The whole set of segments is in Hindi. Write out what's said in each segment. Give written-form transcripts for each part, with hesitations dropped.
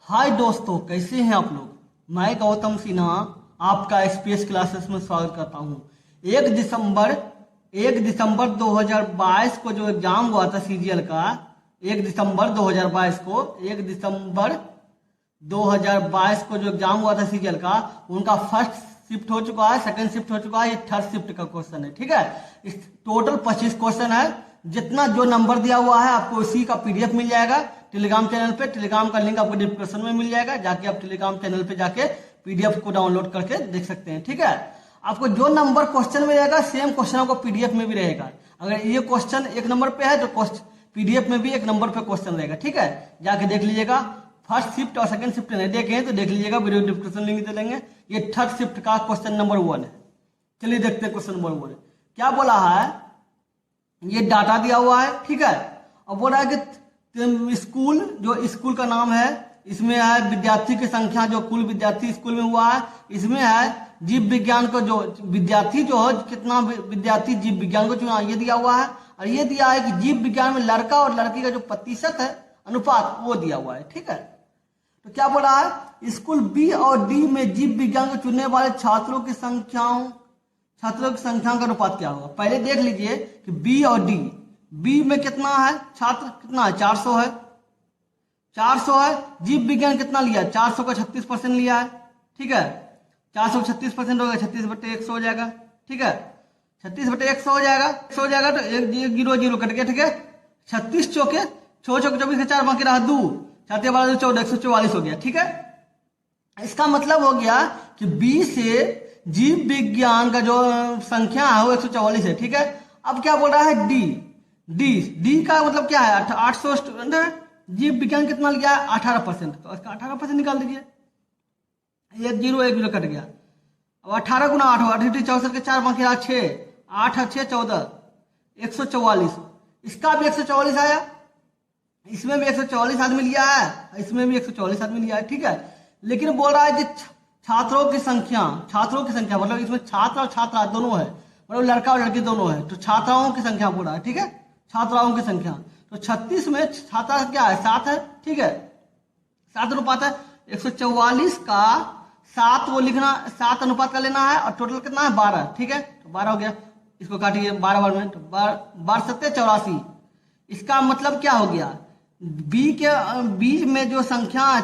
हाय दोस्तों, कैसे हैं आप लोग। मैं गौतम सिन्हा आपका एसपीएस क्लासेस में स्वागत करता हूं। 1 दिसंबर 2022 को जो एग्जाम हुआ था सीजीएल का, 1 दिसंबर 2022 को 1 दिसंबर 2022 को जो एग्जाम हुआ था सीजीएल का, उनका फर्स्ट शिफ्ट हो चुका है, सेकंड शिफ्ट हो चुका है, ये थर्ड शिफ्ट का क्वेश्चन है। ठीक है, इस टोटल 25 क्वेश्चन है। जितना जो नंबर दिया हुआ है आपको उसी का पीडीएफ मिल जाएगा टेलीग्राम चैनल पे। टेलीग्राम का लिंक आपको डिस्क्रिप्शन में मिल जाएगा, जाके आप टेलीग्राम चैनल पे जाके पीडीएफ को डाउनलोड करके देख सकते हैं। ठीक है, आपको जो नंबर क्वेश्चन मिलेगा सेम क्वेश्चन आपको पीडीएफ में भी रहेगा। अगर ये क्वेश्चन 1 नंबर पे है तो पीडीएफ में भी 1 नंबर पे क्वेश्चन रहेगा। ठीक है, जाके देख लीजिएगा। फर्स्ट शिफ्ट और सेकंड शिफ्ट नहीं देखे तो देख लीजिएगा, वीडियो डिस्क्रिप्शन लिंक दे देंगे। ये थर्ड शिफ्ट का क्वेश्चन नंबर 1 है। चलिए देखते हैं क्वेश्चन नंबर 1 क्या बोला है। ये डाटा दिया हुआ है, ठीक है, और बोला है कि स्कूल, जो स्कूल का नाम है, इसमें है विद्यार्थी की संख्या, जो कुल विद्यार्थी स्कूल में हुआ है, इसमें है जीव विज्ञान को जो विद्यार्थी जो है, कितना विद्यार्थी जीव विज्ञान को चुना, ये दिया हुआ है। और ये दिया है कि जीव विज्ञान में लड़का और लड़की का जो प्रतिशत है, अनुपात, वो दिया हुआ है। ठीक है, तो क्या बोला है, स्कूल बी और डी में जीव विज्ञान को चुनने वाले छात्रों की संख्या का अनुपात क्या होगा। पहले देख लीजिए कि बी और डी, बी में कितना है छात्र, कितना है 400 है, 400 है। जीव विज्ञान कितना लिया है, 400 का 36% लिया है। ठीक है, 400 का 36% होगा, 36/100 हो जाएगा। ठीक है, 36/100 हो जाएगा, 100 हो जाएगा, तो एक 0 कट गया। ठीक है, 36 चौके 24 के 4 बाकी रहा 2, 4 12 14, 144 हो गया। ठीक है, इसका मतलब हो गया कि बी से जीव विज्ञान का जो संख्या है वो 144 है। ठीक है, अब क्या बोल रहा है डी, डी का मतलब क्या है, 800 स्टूडेंट है, जीव विज्ञान कितना लिया है 18%, तो इसका 18% निकाल दीजिए। 1 0 कट गया। अब 18 गुना 8 होगा, 64 के 4 बाकी रहा 6, 8 6 14, 144। इसका भी 144 आया, इसमें भी 144 आदमी लिया है, इसमें भी 144 आदमी लिया है। ठीक है, लेकिन बोल रहा है कि छात्रों की संख्या मतलब इसमें छात्र और छात्रा दोनों है, मतलब लड़का और लड़की दोनों है, तो छात्राओं की संख्या बोल रहा है। ठीक है, छात्राओं की संख्या, तो 36 में छात्रा क्या है 7 है। ठीक है, 7 अनुपात है, 144 का 7 वो लिखना, 7 अनुपात का लेना है, और टोटल कितना है 12। ठीक है, तो 12 हो गया, इसको काटिए 12 बार में, 12 7 84। इसका मतलब क्या हो गया, बी में जो संख्या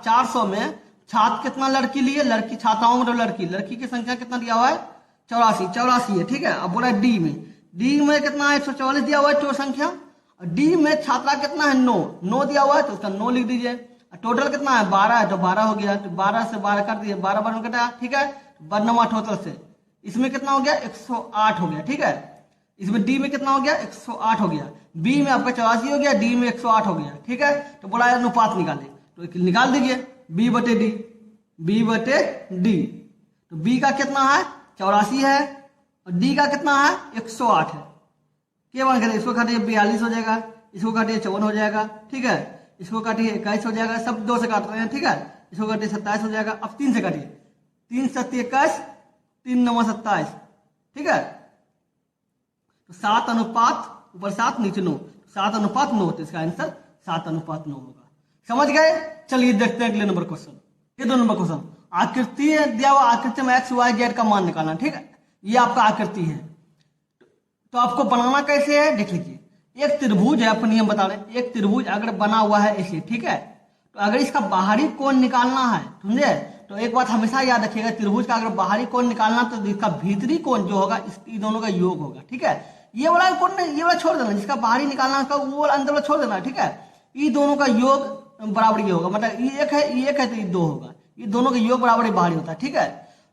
400 में छात्र कितना लड़की लिए, लड़की छात्राओं मतलब लड़की की संख्या कितना दिया हुआ है 84 है। ठीक है, अब बोला डी में कितना है 144 दिया हुआ है टोटल संख्या, और डी में छात्रा कितना है 9 दिया हुआ है, तो उसका 9 लिख दीजिए। टोटल कितना है 12 है, तो 12 हो गया, तो 12 से 12 कर दिए, 12 बार में कटा। ठीक है, 92 टोटल से इसमें कितना हो गया 108 हो गया। ठीक है, इसमें डी में कितना हो गया 108 हो गया, बी में आपका 84 हो गया, डी में 108 हो गया। ठीक है, तो बोला अनुपात निकाले, तो निकाल दीजिए बी बटे डी। तो बी का कितना है 84 है, और डी का कितना है 108 है। क्या बन गया, इसको काटिए 42 हो जाएगा, इसको काटिए 54 हो जाएगा। ठीक है, इसको काटिए 21 हो जाएगा, सब 2 से काट रहे हैं। ठीक है, इसको काटिए 27 हो जाएगा। अब 3 से काटिए, 3 7 21, 3 9 27। ठीक है, तो 7 अनुपात ऊपर 7 नीचे 9, 7 अनुपात 9, तो इसका आंसर 7 अनुपात 9 होगा। समझ गए। चलिए देखते हैं अगले नंबर क्वेश्चन। ये 2 नंबर क्वेश्चन, आकृति दिया हुआ, आकृति में एक्स वाई जेड का मान निकालना। ठीक है, ये आपका आकृति है, तो आपको बनाना कैसे है देख लीजिए। एक त्रिभुज है, आपको नियम बता रहे हैं, एक त्रिभुज अगर बना हुआ है ऐसे, ठीक है, तो अगर इसका बाहरी कोण निकालना है, समझे, तो एक बात हमेशा याद रखिएगा, त्रिभुज का अगर बाहरी कोण निकालना तो इसका भीतरी कोण जो होगा इन दोनों का योग होगा। ठीक है, ये वाला कोण नहीं, ये वाला छोड़ देना, जिसका बाहरी निकालना है वो वाला अंदर वाला छोड़ देना। ठीक है, ये दोनों का योग बराबर ये होगा, मतलब ये एक है तो ये 2 होगा, ये दोनों का योग बराबर बाहरी होता है। ठीक है,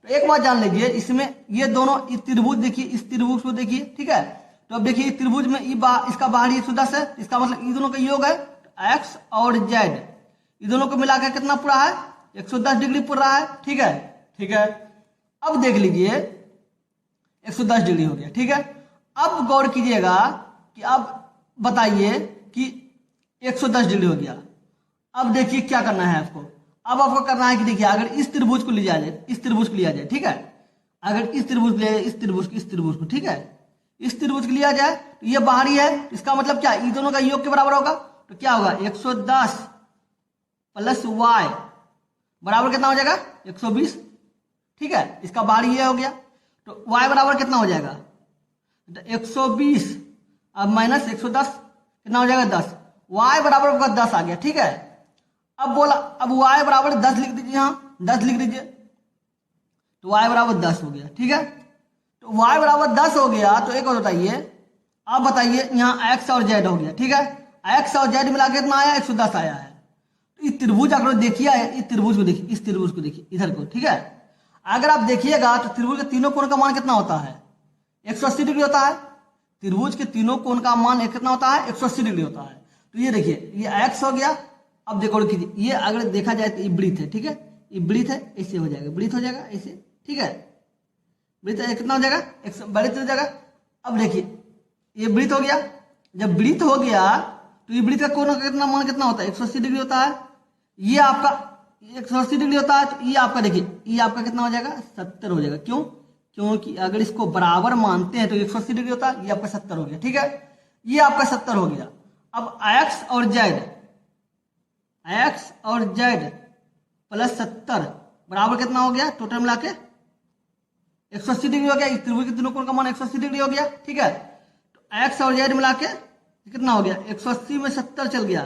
तो एक बात जान लीजिए, इसमें ये दोनों इस त्रिभुज देखिए, इस त्रिभुज को देखिए। ठीक है, तो अब देखिए त्रिभुज में इसका बाहरी 110 है, इसका मतलब ये दोनों का योग है एक्स और जेड, ये दोनों को मिलाकर कितना पूरा है 110 डिग्री पूरा है। ठीक है, अब देख लीजिए 110 डिग्री हो गया। ठीक है, अब गौर कीजिएगा कि अब बताइए कि 110 डिग्री हो गया। अब देखिए क्या करना है आपको, अब आपको करना है कि देखिए अगर इस त्रिभुज को लिया जाए, ठीक है, अगर इस त्रिभुज लिया जाए, इस त्रिभुज को, ठीक है, इस त्रिभुज को लिया जाए, तो ये बाहरी है, इसका मतलब क्या, इन दोनों का योग के बराबर होगा, तो क्या होगा 110 प्लस वाई बराबर कितना हो जाएगा 120। ठीक है, इसका बाहर ये हो गया, तो y बराबर कितना हो जाएगा 120 अब माइनस 110 कितना हो जाएगा 10, y बराबर आपका 10 आ गया। ठीक है, अब बोला अब y बराबर 10 लिख दीजिए, यहाँ 10 लिख दीजिए, तो y बराबर 10 हो गया। ठीक है, तो y बराबर 10 हो गया, तो एक और बताइए, आप बताइए यहाँ x और z हो गया। ठीक है, x और z मिला के कितना आया 110 आया है। तो इस त्रिभुज अगर देखिए, इस त्रिभुज को देखिए, इस त्रिभुज को देखिए इधर को। ठीक है, अगर आप देखिएगा तो त्रिभुज के तीनों कोण का मान कितना होता है 180 डिग्री होता है। त्रिभुज के तीनों कोण का मान कितना होता है 180 डिग्री होता है। तो ये देखिए ये x हो गया। अब देखो कीजिए, ये अगर देखा जाए तो ये वृत्त है। ठीक है, ये वृत्त है, ऐसे हो जाएगा, वृत्त हो जाएगा ऐसे। ठीक है, वृत्त कितना हो जाएगा वृत्त हो जाएगा। अब देखिए ये वृत्त हो गया, जब वृत्त हो गया तो ये वृत्त का कोण का कितना मान कितना होता है 180 डिग्री होता है। ये आपका 180 डिग्री होता है, तो ये आपका देखिए ये आपका कितना हो जाएगा 70 हो जाएगा। क्यों? क्योंकि अगर इसको बराबर मानते हैं तो 180 डिग्री होता है, ये आपका 70 हो गया। ठीक है, ये आपका 70 हो गया। अब x और z प्लस 70 बराबर कितना हो गया टोटल मिला के 180 डिग्री हो गया। इस त्रिभुज के तीनों कोण का मान 180 डिग्री हो गया। ठीक है, तो x और z मिला के कितना हो गया 180 में 70 चल गया,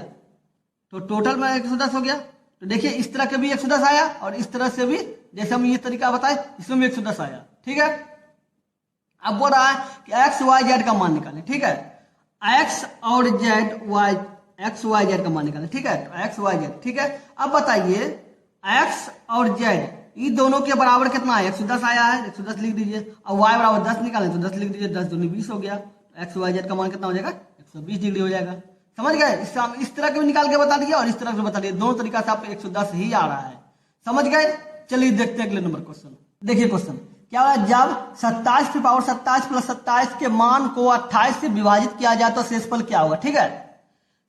तो टोटल में 110 हो गया। तो देखिए इस तरह के भी 110 आया और इस तरह से भी, जैसे हम ये तरीका बताए, इसमें भी 110 आया। ठीक है, अब बोल रहा है कि x y z का मान निकालें। ठीक है, x और x y z का मान निकालें। ठीक है, तो x y z। ठीक है, अब बताइए x और z ये दोनों के बराबर कितना है 110 आया है, 110 लिख दीजिए। अब y बराबर 10 निकालें तो 10 लिख दीजिए, 10 दूनी 20 हो गया। x y z का मान कितना हो जाएगा 120 डिग्री हो जाएगा। समझ गए? इस तरह के भी निकाल के बता दिया और इस तरह से बता दिया, दोनों तरीका से आपको 110 ही आ रहा है। समझ गए? चलिए देखते हैं अगले नंबर क्वेश्चन। देखिए क्वेश्चन क्या हुआ, जब 27 की पावर 27 प्लस 27 के मान को 28 से विभाजित किया जाए तो शेषफल क्या होगा। ठीक है,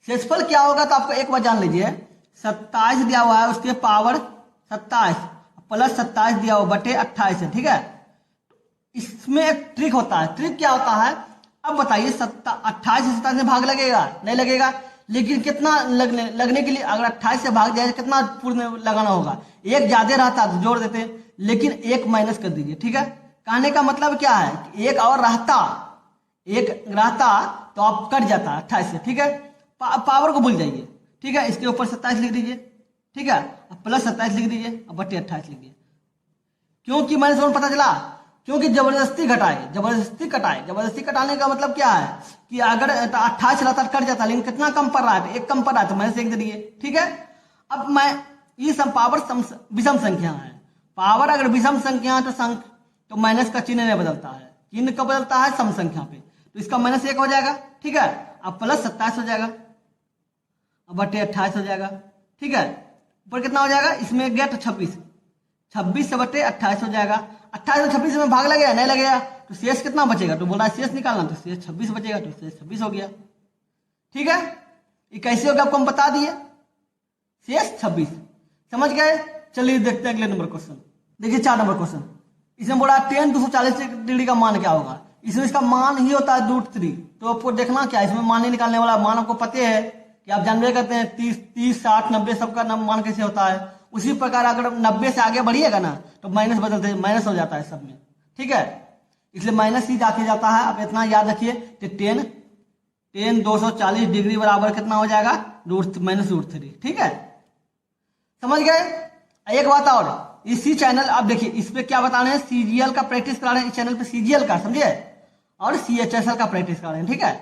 शेषफल क्या होगा तो आपको एक बार जान लीजिए, 27 दिया हुआ है, उसके पावर 27 प्लस 27 दिया हुआ बटे 28 है। ठीक है, इसमें एक ट्रिक होता है। ट्रिक क्या होता है, अब बताइए 28 से 27 में भाग लगेगा नहीं लगेगा, लेकिन कितना लगने के लिए अगर 28 से भाग जाए कितना पूर्ण लगाना होगा, एक ज्यादा रहता तो जोड़ देते, लेकिन एक माइनस कर दीजिए। ठीक है, कहने का मतलब क्या है कि एक और रहता तो आप कट जाता 28 से। ठीक है, पावर को भूल जाइए। ठीक है, इसके ऊपर 27 लिख दीजिए। ठीक है, प्लस 27 लिख दीजिए और बटे 28 लिख दीजिए। क्योंकि माइनस वन पता चला, क्योंकि जबरदस्ती कटाने का मतलब क्या है कि अगर 28 रहता कट जाता, लेकिन कितना कम पड़ रहा है, एक कम पड़ रहा है तो माइनस 1 दे दिए। ठीक है, अब मैं ये सब पावर विषम संख्या है, पावर अगर विषम संख्या है तो माइनस का चिन्ह नहीं बदलता है, चिन्ह कब बदलता है सम संख्या पे, तो इसका माइनस 1 हो जाएगा। ठीक है, अब प्लस 27 हो जाएगा, अब बटे 28 हो जाएगा। ठीक है, ऊपर कितना हो जाएगा, इसमें गया तो 26 से बटे 28 हो जाएगा। 28 और 26 में भाग लगेगा नहीं लगेगा, तो शेष कितना बचेगा, तो बोल रहा है शेष निकालना, तो शेष 26 बचेगा, तो शेष 26 हो गया। ठीक है, ये कैसे होगा आपको हम बता दिए, शेष 26। समझ गए? चलिए देखते हैं अगले नंबर क्वेश्चन। देखिए 4 नंबर क्वेश्चन, इसमें बोला 10 240 डिग्री का मान क्या होगा। इसमें इसका मान ही होता है √3, तो आपको देखना क्या, इसमें मान नहीं निकालने वाला, मान आपको पते है कि आप जानबे करते हैं 30 60 90 सबका मान कैसे होता है। उसी प्रकार अगर 90 से आगे बढ़िएगा ना तो माइनस बदलते माइनस हो जाता है सब में। ठीक है, इसलिए माइनस ही जाके जाता है। अब इतना याद रखिए कि 10 240 डिग्री बराबर कितना हो जाएगा -√3। ठीक है, समझ गए? एक बात और, इसी चैनल आप देखिए इस पे क्या बता रहे हैं, सीजीएल का प्रैक्टिस करा रहे हैं इस चैनल पे, सीजीएल का समझिए, और सीएचएसएल का प्रैक्टिस करा रहे हैं। ठीक है,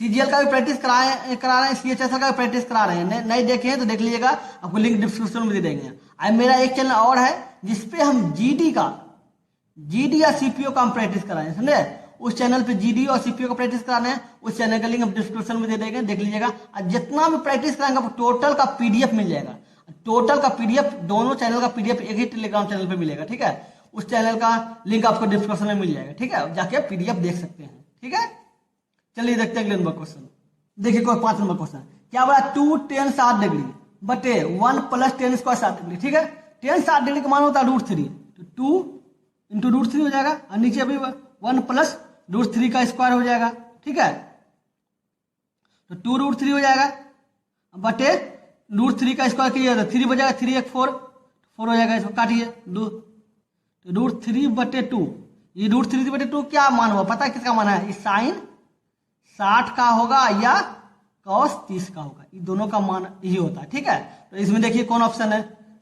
सीजीएल का भी प्रैक्टिस करा रहे हैं, सीएचएसएल का भी प्रैक्टिस करा रहे हैं। नहीं देखे हैं तो देख लीजिएगा, आपको लिंक डिस्क्रिप्शन में दे देंगे। अब मेरा एक चैनल और है जिसपे हम जीडी या सीपीओ का हम प्रैक्टिस करा रहे हैं, समझे? उस चैनल पे जीडी और सीपीओ का प्रैक्टिस करा रहे हैं, उस चैनल का लिंक हम डिस्क्रिप्शन में दे देंगे, देख लीजिएगा। और जितना भी प्रैक्टिस कराएंगे आपको टोटल का पीडीएफ मिल जाएगा, टोटल का पीडीएफ, दोनों चैनल का पीडीएफ एक ही टेलीग्राम चैनल पे मिलेगा। ठीक है, उस चैनल का लिंक आपको डिस्क्रिप्शन में मिल जाएगा। ठीक है, जाके पीडीएफ देख सकते हैं। ठीक है, चलिए देखते हैं अगले नंबर क्वेश्चन। देखिए 5 नंबर क्वेश्चन क्या बोला, 2 10 60 डिग्री बटे 1 प्लस 10 स्क्वायर 60 डिग्री। ठीक है, 10 60 डिग्री का मान होता है √3, तो 2 इंटू √3 हो जाएगा, और नीचे अभी 1 प्लस √3 का स्क्वायर हो जाएगा। ठीक है, तो 2 √3 हो जाएगा बटे √3 का स्क्वायर कीजिए तो 3 बचेगा, 3 एक 4, 4 हो जाएगा, इसको काटिए √3/2। ये √3/2 क्या मान हुआ पता है किसका मान है? इस साइन 60 का होगा या cos 30 का होगा, ये दोनों का मान यही होता है। ठीक है, तो इसमें देखिए कौन ऑप्शन है,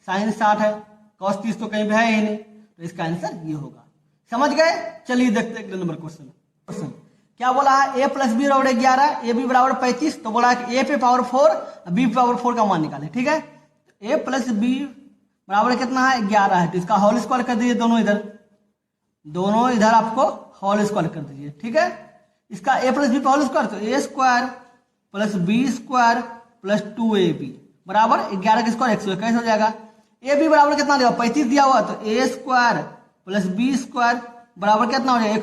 साइन 60 है, cos 30 तो कहीं भी है ही नहीं, तो इसका आंसर ये होगा। समझ गए? चलिए देखते हैं अगले नंबर क्वेश्चन। क्या बोला है? a + b = 11, ab = 35, तो बोला है कि a पे पावर 4 b पे पावर 4 का मान निकाले। ठीक है, a + b बराबर कितना है? 11 है, तो इसका होल स्क्वायर कर दीजिए, दोनों इधर आपको होल स्क्वायर कर दीजिए। ठीक है, इसका a + b पे होल स्क्वायर, तो a² + b² + 2ab बराबर 11 का स्क्वायर 121 हो जाएगा। ab बराबर कितना दिया? 35 दिया हुआ, तो a² + b² बराबर कितना हो जाएगा?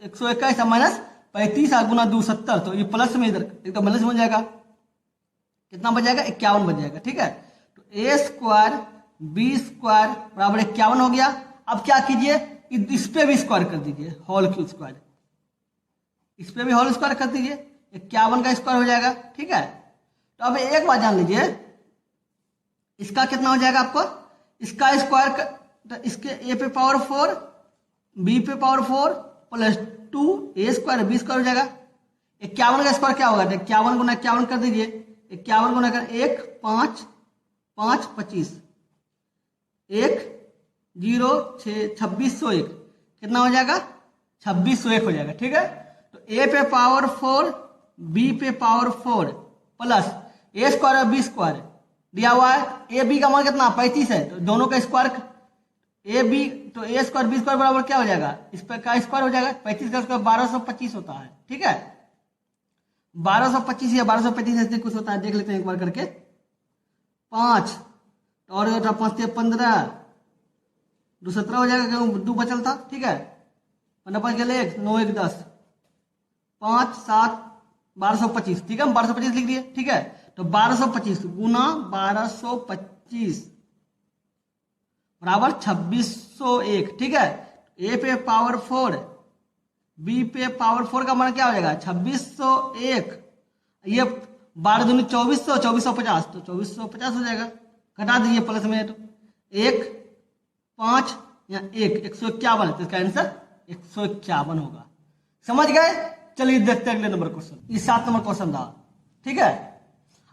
121 माइनस 35 गुना 2 70, तो ये प्लस में इधर एकदम माइनस बन जाएगा, कितना बच जाएगा? 51 बच जाएगा। ठीक है, तो a² b² बराबर 51 हो गया। अब क्या कीजिए, इस पे भी स्क्वायर कर दीजिए, होल क्यूब स्क्वायर, इस पे भी होल स्क्वायर कर दीजिए, 51 का स्क्वायर हो जाएगा। ठीक है, तो अब एक बात जान लीजिए, इसका कितना हो जाएगा आपको? इसका स्क्वायर तो इसके a पे पावर 4 b पे पावर 4 + 2 a² b² हो जाएगा। 51 का स्क्वायर क्या होगा? 51 गुना 51 कर दीजिए, 51 गुना 1 5 5 25 1 0 6 2601 कितना हो जाएगा? 2601 हो जाएगा। ठीक है, तो a पे पावर 4 b पे पावर 4 प्लस a² और b² दिया हुआ है। a b का मान कितना? 35 है, तो दोनों का स्क्वायर a b, तो a² b² बराबर क्या हो जाएगा? इस पर का स्क्वायर हो जाएगा, 35 का स्क्वायर 1225 होता है। ठीक है, 1225 या 1235 ऐसे कुछ होता है, देख लेते हैं एक बार करके। 5 और 5 15 2 17 हो जाएगा, क्यों 2 बचल था। ठीक है, 15 5 गए 1 9 1 10 5 7 1225। ठीक है, हम 1225 लिख दिए। ठीक है, तो 1225 गुना 1225 बराबर 2601। ठीक है, a पे पावर 4 b पे पावर 4 का मान क्या हो जाएगा? 2601, ये 12 दूनी 2400, 2450, तो 2450 हो जाएगा, घटा दीजिए प्लस में, तो 1 5 या 1 151 है, तो इसका आंसर 151 होगा। समझ गए? चलिए देखते हैं अगले नंबर क्वेश्चन। ये 7 नंबर क्वेश्चन था। ठीक है,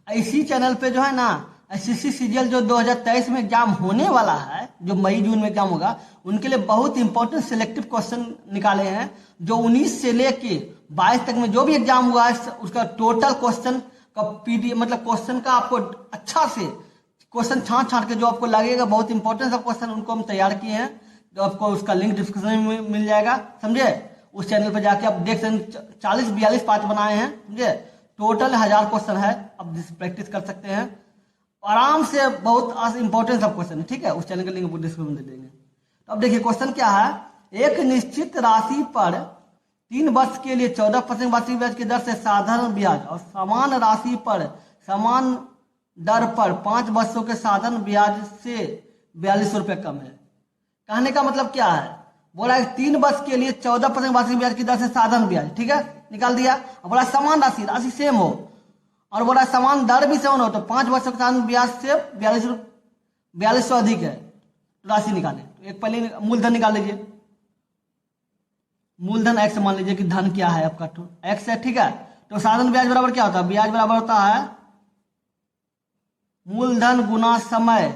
इसी चैनल पे जो है ना एसएससी सीजीएल जो 2023 में एग्जाम होने वाला है, जो मई जून में एग्जाम होगा, उनके लिए बहुत इंपॉर्टेंट सिलेक्टिव क्वेश्चन निकाले हैं, जो 19 से लेके 22 तक में जो भी एग्जाम हुआ है उसका टोटल क्वेश्चन का पीडीएफ, मतलब क्वेश्चन का आपको अच्छा से क्वेश्चन छांट के जो आपको लगेगा बहुत इंपॉर्टेंट सब क्वेश्चन, उनको हम तैयार किए हैं, जो आपको उसका लिंक डिस्क्रिप्शन में मिल जाएगा। समझे? उस चैनल पर जाके आप देख सकते, 40-42 पार्ट बनाए हैं। समझे? टोटल 1000 क्वेश्चन है, आप प्रैक्टिस कर सकते हैं आराम से, बहुत इंपॉर्टेंट सब क्वेश्चन है। ठीक है, उस चैनल का लिंक डिस्क्रिप्शन में दे देंगे। तो अब देखिए क्वेश्चन क्या है, एक निश्चित राशि पर 3 वर्ष के लिए 14% वार्षिक ब्याज की दर से साधारण ब्याज और समान राशि पर समान दर पर 5 वर्षों के साधारण ब्याज से 4200 रुपये कम है। कहने का मतलब क्या है, बोला है 3 वर्ष के लिए 14% वार्षिक ब्याज की दर से साधारण ब्याज, ठीक है, निकाल दिया। और बोला समान राशि सेम हो, और बोला समान दर भी सेम हो, तो 5 वर्षों के साधारण ब्याज से 4200 अधिक है, तो राशि निकाले। तो एक पहले मूलधन निकाल लीजिए, मूलधन एक्स मान लीजिए कि धन क्या है आपका, तो एक्स है। ठीक है, तो साधारण ब्याज बराबर क्या होता है, ब्याज बराबर होता है मूलधन गुना समय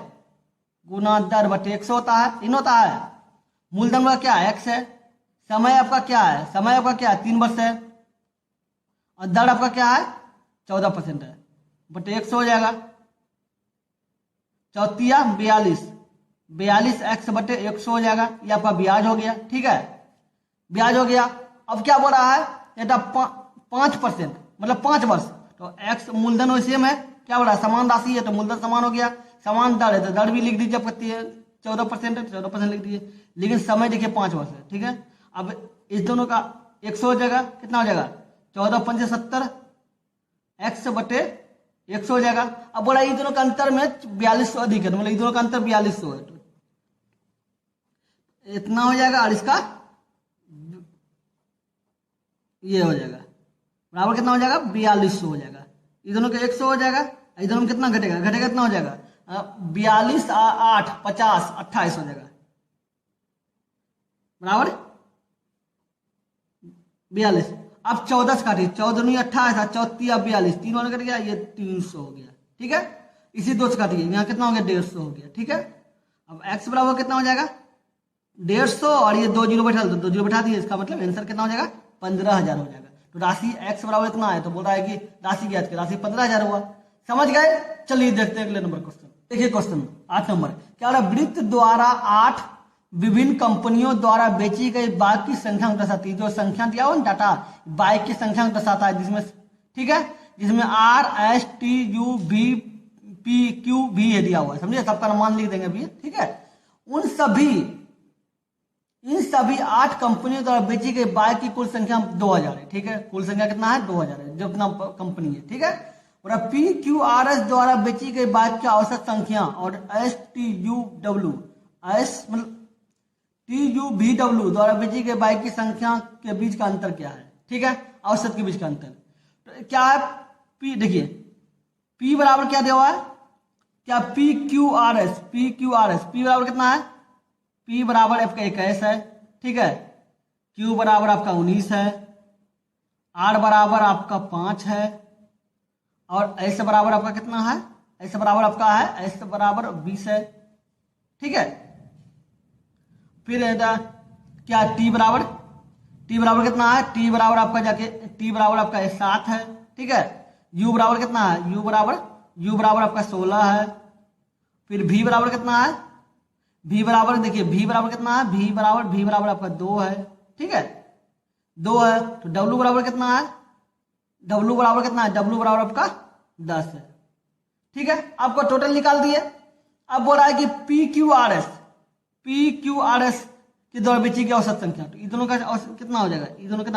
गुना दर बटे 100 होता है, 3 होता है। मूलधन का क्या है, एक्स है, समय आपका क्या है, समय आपका क्या है 3 वर्ष है, और दर आपका क्या है 14% है, बटे 100 हो जाएगा। चौथिया 42 एक्स बटे 100 हो जाएगा, ये आपका ब्याज हो गया। ठीक है, ब्याज हो गया। अब क्या बोल रहा है, बेटा 5% मतलब 5 वर्ष, तो एक्स मूलधन वही सेम है, क्या बोला समान राशि है तो मूलधन समान हो गया, समान दर है तो दर भी लिख दीजिए, आप कितनी है 14% है, 14% लिख दीजिए, लेकिन समय देखिए 5 वर्ष है। ठीक है, अब इस दोनों का 100 हो जाएगा, कितना हो जाएगा 14 5 70 एक्स बटे 100 हो जाएगा। अब बोला ये दोनों का अंतर में 4200 अधिक है, मतलब ये दोनों का अंतर 4200 है, तो इतना हो जाएगा, और इसका ये हो जाएगा बराबर कितना हो जाएगा 4200 हो जाएगा, ये दोनों का 100 हो जाएगा, इधर में कितना घटेगा, घटेगा कितना हो जाएगा 42 8 50 28 हो जाएगा, बराबर 42। अब 14 से काटिए, 14 नहीं 28, 14 42, 3 वाला कट गया, ये 300 हो गया, ठीक है। इसी 2 से काटिए, यहाँ कितना हो गया 150 हो गया, ठीक है। अब x बराबर कितना हो जाएगा 150 और ये 2 जीरो बैठा, तो 2 जीरो बैठा दिए, इसका मतलब आंसर कितना हो जाएगा 15,000 हो जाएगा। तो राशि x बराबर इतना है, तो बोल रहा है कि राशि ज्ञात की, राशि 15,000 हुआ। समझ गए। चलिए देखते हैं अगले नंबर क्वेश्चन। देखिए क्वेश्चन 8 नंबर क्या हो रहा है, वृत्त द्वारा 8 विभिन्न कंपनियों द्वारा बेची गई बाइक की संख्या को दर्शाती है। जो संख्या दिया हो ना डाटा, बाइक की संख्या को दर्शाता है, जिसमें ठीक है, जिसमें RSTUVPQV है दिया हुआ है, समझे, सबका अनुमान लिख देंगे अभी, ठीक है। इन सभी 8 कंपनियों द्वारा बेची गई बाइक की कुल संख्या 2000 है, ठीक है। कुल संख्या कितना है 2000 है, जो इतना कंपनी है, ठीक है। और PQRS द्वारा बेची गई बाइक की औसत संख्या और TUVW द्वारा बेची गई बाइक की संख्या के बीच का अंतर क्या है, ठीक है, औसत के बीच का अंतर तो क्या है। P देखिए P बराबर क्या दिया हुआ है, क्या PQRS P बराबर कितना है, P बराबर आपका 21 है, ठीक है। Q बराबर आपका 19 है, R बराबर आपका 5 है, और S बराबर आपका कितना है, S बराबर आपका है S बराबर 20 है, ठीक है। फिर क्या T बराबर कितना है, T बराबर आपका जाके T बराबर आपका 7 है, ठीक है। U बराबर कितना है, U बराबर आपका 16 है। फिर V बराबर कितना है, V बराबर देखिए V बराबर कितना है, V बराबर आपका 2 है, ठीक है, 2 है। तो W बराबर कितना है, W बराबर आपका 10 है, ठीक है। आपको टोटल निकाल दिए। अब बोल रहा है कि PQRS के द्वारा बेची गई औसत संख्या, तो दोनों का औसत कितना हो जाएगा, दोनों का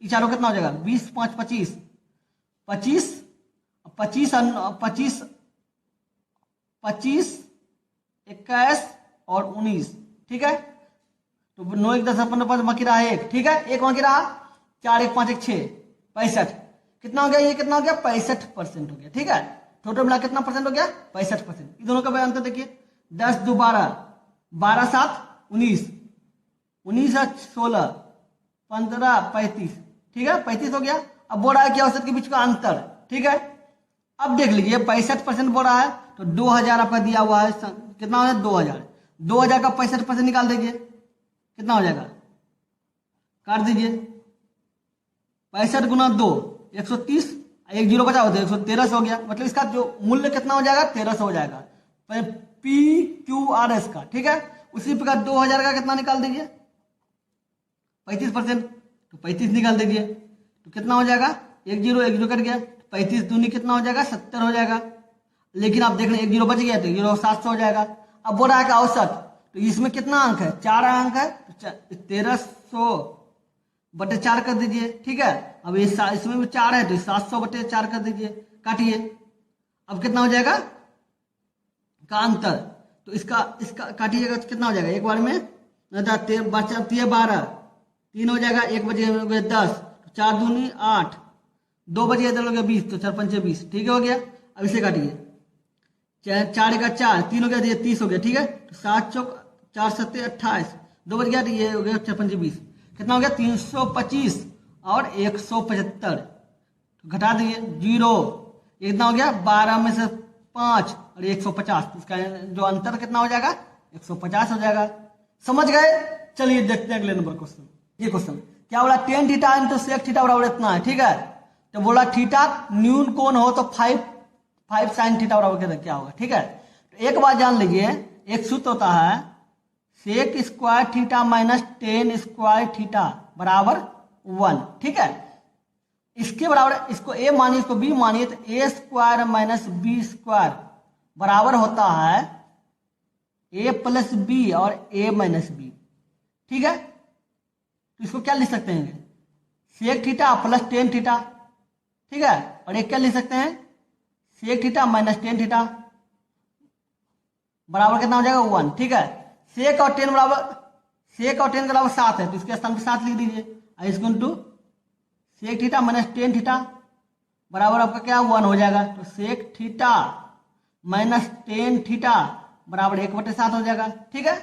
चारों कितना हो जाएगा 20 5 25 21 और 19, ठीक है। तो 9 1 10 15 5 बाकी रहा 1, ठीक है, 1 बाकी रहा, 4 1 5 1 6 65, कितना हो गया, ये कितना हो गया 65% हो गया, ठीक है। टोटल मिला कितना परसेंट हो गया 65%। दोनों का अंतर देखिए 10 2 12 12 7 19 19 16 15 35, ठीक है, 35 हो गया। अब बोल रहा है कि औसत के बीच का अंतर, ठीक है। अब देख लीजिए 65% बोल रहा है, तो 2000 आपका दिया हुआ है, कितना हो जाएगा 2000 का 65% निकाल दीजिए, कितना हो जाएगा, काट दीजिए 65 गुना 2 130, एक जीरो बचा होता है 113 हो गया, मतलब इसका जो मूल्य कितना हो जाएगा 1300 हो जाएगा PQRS का, ठीक है। उसी प्रकार 2000 का कितना निकाल दीजिए 35%, तो 35 निकाल दीजिए, तो कितना हो जाएगा 1 जीरो कट गया, 35 दूनी कितना हो जाएगा 70 हो जाएगा। लेकिन आप देख रहे हैं 1 जीरो बच गया, तो 1 जीरो 700 हो जाएगा। अब बोल रहा है कि औसत, तो इसमें कितना अंक है 4 अंक है, तो 1300/4 कर दीजिए, ठीक है। अब ये इसमें भी 4 है, तो 700/4 कर दीजिए, काटिए। अब कितना हो जाएगा का अंतर, तो इसका काटिएगा तो कितना हो जाएगा, एक बार में बचती है 12, 3 हो जाएगा, 1 बजे 10, 4 दूनी 8, 2 बजे इधर हो गया 20, तो 4 5 20, ठीक है, हो गया। अब इसे काटिए, 4 का 4 3 हो गया, तो ये 30 हो गया, ठीक है। तो 7 चौक 4 7 28, 2 बज गया, तो ये हो गया 4 5 20, कितना हो गया 325 और 175, तो घटा दिए 0, कितना हो गया 12 में से 5 और 150, इसका जो अंतर कितना हो जाएगा 150 हो जाएगा। समझ गए। चलिए देखते हैं अगले नंबर क्वेश्चन। ये क्वेश्चन क्या बोला, tan theta into sec theta बराबर इतना है, ठीक है। तो बोला थीटा न्यून कोण हो तो 5 sin थीटा बराबर क्या होगा, ठीक है। तो एक बात जान लीजिए, एक सूत्र होता है sec square theta minus tan square theta बराबर 1, ठीक है। इसके बराबर इसको a मानिए, इसको b मानिए, तो a square minus b square बराबर होता है a प्लस बी और a माइनस बी, ठीक है। तो इसको क्या लिख सकते हैं, sec theta plus tan theta, ठीक है। और एक क्या लिख सकते हैं, sec theta minus tan theta बराबर कितना हो जाएगा 1, ठीक है। सेक और टेन के बराबर 7 है, तो इसके स्थान पर 7 लिख दीजिए। इसको into sec theta minus tan theta बराबर आपका क्या 1 हो जाएगा। तो sec theta minus tan theta बराबर 1/7 हो जाएगा। ठीक है,